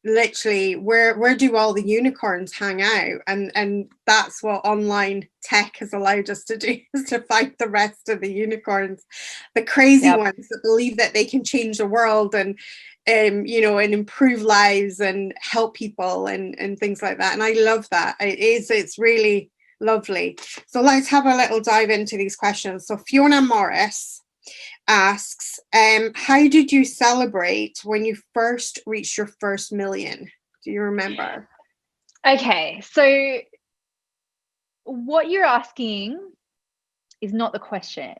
literally where do all the unicorns hang out, and that's what online tech has allowed us to do, is to find the rest of the unicorns, the crazy ones that believe that they can change the world and you know, and improve lives and help people and things like that. And I love that. It's really lovely. So let's have a little dive into these questions. So Fiona Morris asks, how did you celebrate when you first reached your first million? Do you remember? Okay, so what you're asking is not the question.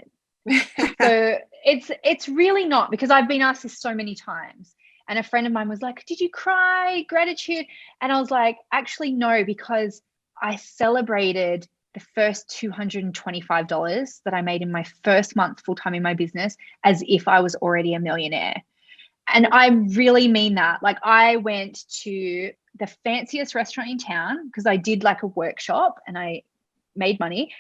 So it's really not, because I've been asked this so many times. And a friend of mine was like, did you cry? Gratitude? And I was like, actually, no, because I celebrated the first $225 that I made in my first month full-time in my business as if I was already a millionaire. And I really mean that. Like, I went to the fanciest restaurant in town because I did like a workshop and I made money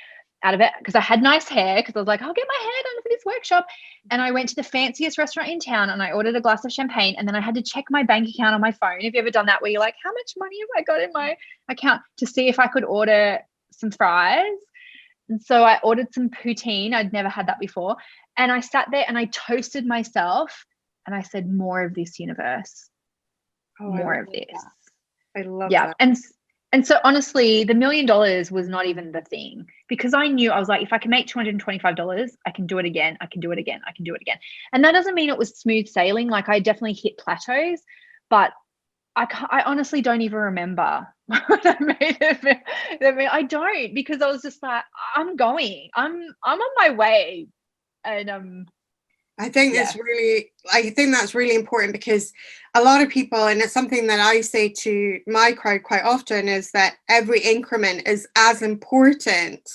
out of it because I had nice hair, because I was like, I'll get my hair done for this workshop. And I went to the fanciest restaurant in town and I ordered a glass of champagne, and then I had to check my bank account on my phone. Have you ever done that, where you're like, how much money have I got in my account, to see if I could order some fries? And so I ordered some poutine. I'd never had that before. And I sat there and I toasted myself and I said, more of this, universe. More of this. I love that. And so honestly, the $1 million was not even the thing, because I knew, I was like, if I can make $225, I can do it again. I can do it again. I can do it again. And that doesn't mean it was smooth sailing. Like, I definitely hit plateaus, but I honestly don't even remember what I made of it. I don't, because I was just like, I'm on my way. And I think that's really important, because a lot of people, and it's something that I say to my crowd quite often, is that every increment is as important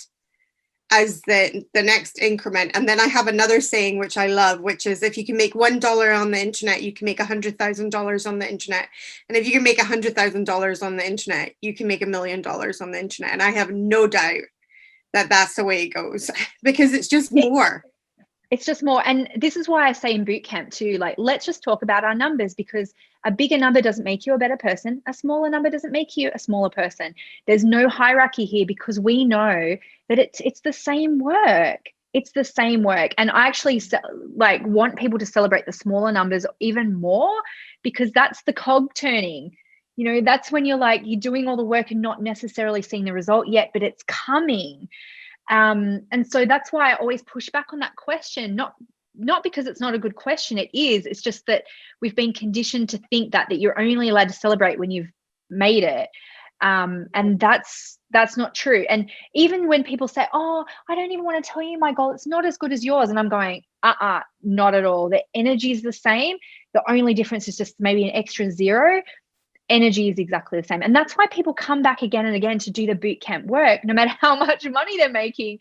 as the next increment. And then I have another saying, which I love, which is, if you can make $1 on the internet, you can make $100,000 on the internet. And if you can make $100,000 on the internet, you can make $1 million on the internet. And I have no doubt that that's the way it goes, because it's just more. It's just more. And this is why I say in boot camp too, like, let's just talk about our numbers, because a bigger number doesn't make you a better person. A smaller number doesn't make you a smaller person. There's no hierarchy here, because we know that it's the same work. It's the same work. And I actually like want people to celebrate the smaller numbers even more, because that's the cog turning. You know, that's when you're doing all the work and not necessarily seeing the result yet, but it's coming. And so that's why I always push back on that question, not because it's not a good question. It is. It's just that we've been conditioned to think that you're only allowed to celebrate when you've made it. And that's not true. And even when people say, oh, I don't even want to tell you my goal, it's not as good as yours. And I'm going, not at all. The energy is the same. The only difference is just maybe an extra zero. Energy is exactly the same. And that's why people come back again and again to do the boot camp work, no matter how much money they're making,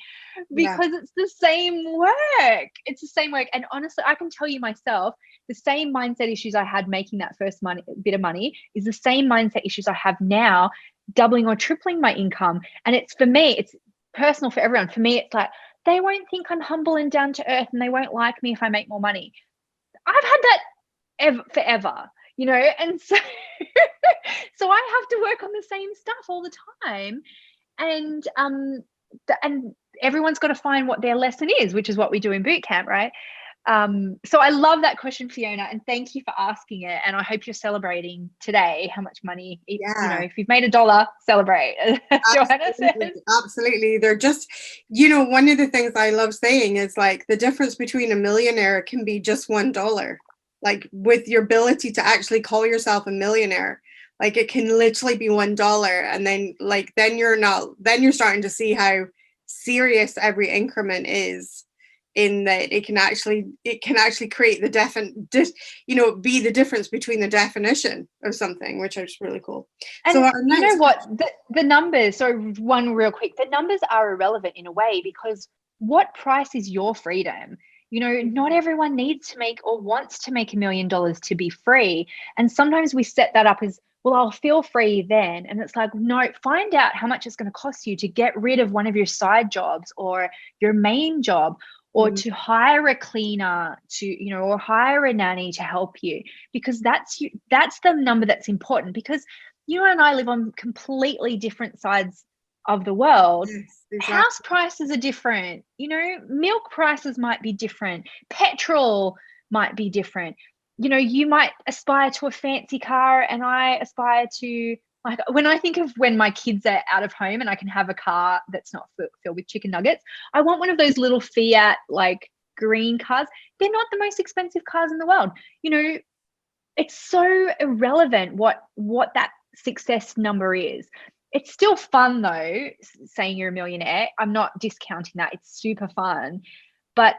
because it's the same work. It's the same work. And honestly, I can tell you myself, the same mindset issues I had making that first bit of money is the same mindset issues I have now, doubling or tripling my income. And it's, for me, it's personal for everyone. For me, it's like, they won't think I'm humble and down to earth, and they won't like me if I make more money. I've had that forever. You know, and so so I have to work on the same stuff all the time, and everyone's got to find what their lesson is, which is what we do in boot camp, right? So I love that question, Fiona, and thank you for asking it. And I hope you're celebrating today how much money, you know, if you've made $1, celebrate. Joanna says. Absolutely. They're just, you know, one of the things I love saying is, like, the difference between a millionaire can be just $1. Like, with your ability to actually call yourself a millionaire, like, it can literally be $1. And then then you're starting to see how serious every increment is. in that it can actually create the be the difference between the definition of something, which is really cool. And so you know what, the numbers, so one real quick, the numbers are irrelevant in a way, because what price is your freedom? You know, not everyone needs to make or wants to make $1 million to be free. And sometimes we set that up as, well, I'll feel free then. And it's like, no, find out how much it's going to cost you to get rid of one of your side jobs or your main job, or to hire a cleaner, or hire a nanny to help you, because that's the number that's important. Because you and I live on completely different sides of the world. Yes, exactly. House prices are different, milk prices might be different, petrol might be different. You might aspire to a fancy car, and I aspire to, like, when I think of when my kids are out of home and I can have a car that's not filled with chicken nuggets, I want one of those little Fiat, like, green cars. They're not the most expensive cars in the world. It's so irrelevant what that success number is. It's still fun though, saying you're a millionaire. I'm not discounting that. It's super fun. But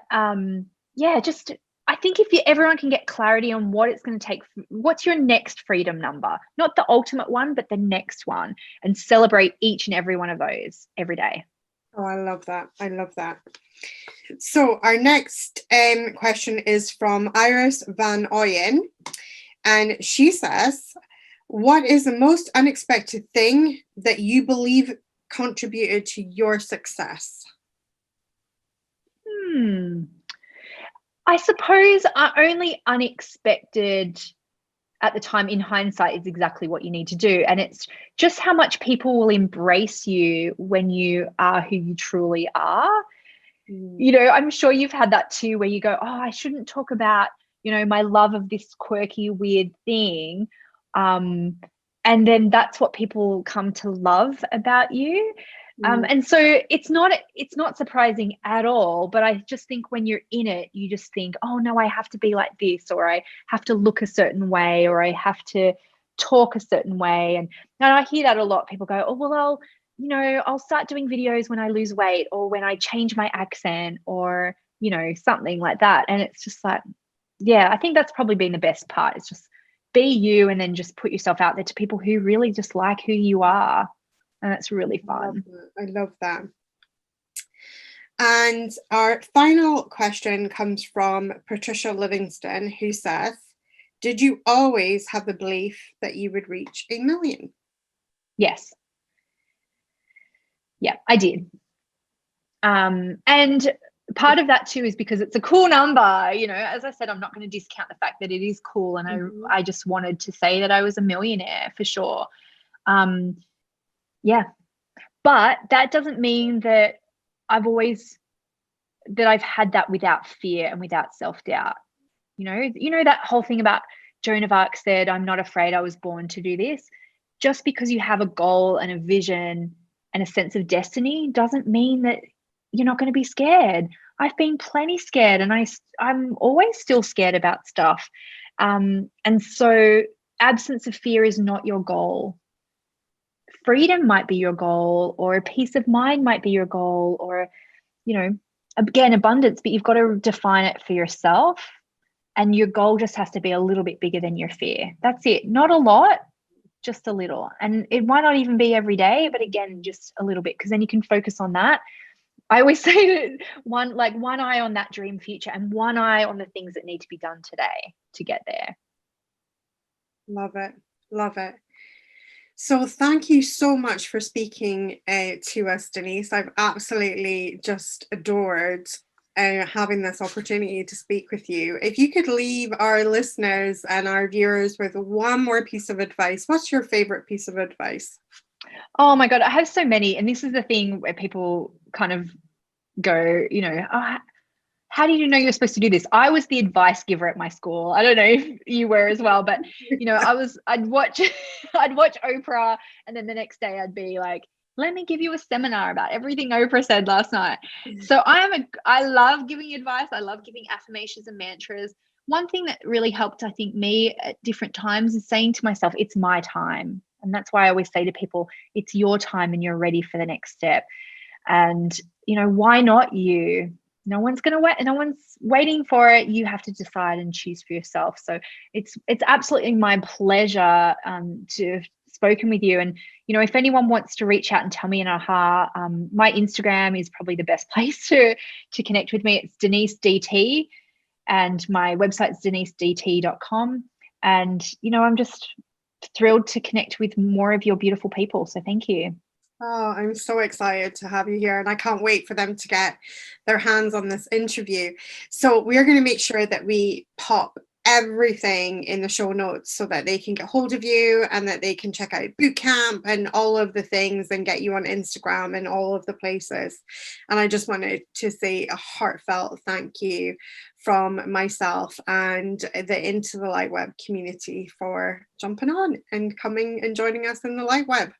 I think if everyone can get clarity on what it's going to take, what's your next freedom number, not the ultimate one, but the next one, and celebrate each and every one of those every day. Oh, I love that. I love that. So our next question is from Iris Van Oyen. And she says, what is the most unexpected thing that you believe contributed to your success? I suppose our only unexpected at the time, in hindsight, is exactly what you need to do. And it's just how much people will embrace you when you are who you truly are. I'm sure you've had that too, where you go, oh, I shouldn't talk about, my love of this quirky, weird thing. And then that's what people come to love about you. And so it's not surprising at all, but I just think when you're in it, you just think, oh no, I have to be like this, or I have to look a certain way, or I have to talk a certain way. And I hear that a lot. People go, oh, well, I'll start doing videos when I lose weight, or when I change my accent, or, something like that. And it's just like, yeah, I think that's probably been the best part. It's just be you, and then just put yourself out there to people who really just like who you are. And that's really fun. I love that. And our final question comes from Patricia Livingston, who says, did you always have the belief that you would reach 1 million? Yes. Yeah, I did. And part of that too is because it's a cool number. As I said, I'm not going to discount the fact that it is cool. And I just wanted to say that I was a millionaire for sure. Yeah, but that doesn't mean that I've had that without fear and without self-doubt. That whole thing about Joan of Arc said, I'm not afraid I was born to do this. Just because you have a goal and a vision and a sense of destiny doesn't mean that you're not going to be scared. I've been plenty scared, and I'm always still scared about stuff. And so absence of fear is not your goal. Freedom might be your goal, or a peace of mind might be your goal, or, again, abundance, but you've got to define it for yourself. And your goal just has to be a little bit bigger than your fear. That's it. Not a lot, just a little. And it might not even be every day, but again, just a little bit, because then you can focus on that. I always say that one eye on that dream future and one eye on the things that need to be done today to get there. Love it. Love it. So thank you so much for speaking to us, Denise. I've absolutely just adored having this opportunity to speak with you. If you could leave our listeners and our viewers with one more piece of advice, what's your favorite piece of advice? Oh my God, I have so many. And this is the thing where people kind of go, oh, how did you know you're supposed to do this? I was the advice giver at my school. I don't know if you were as well, but I'd watch Oprah, and then the next day I'd be like, let me give you a seminar about everything Oprah said last night. So I love giving advice. I love giving affirmations and mantras. One thing that really helped, I think, me at different times is saying to myself, it's my time. And that's why I always say to people, it's your time and you're ready for the next step. And, why not you? no one's going to wait. No one's waiting for it. You have to decide and choose for yourself. So it's absolutely my pleasure to have spoken with you. And, you know, if anyone wants to reach out and tell me an aha, my Instagram is probably the best place to connect with me. It's Denise DT, and my website is denisedt.com. And, you know, I'm just thrilled to connect with more of your beautiful people. So thank you. Oh, I'm so excited to have you here, and I can't wait for them to get their hands on this interview. So we're going to make sure that we pop everything in the show notes so that they can get hold of you and that they can check out bootcamp and all of the things and get you on Instagram and all of the places. And I just wanted to say a heartfelt thank you from myself and the Into the LightWeb community for jumping on and coming and joining us in the LightWeb.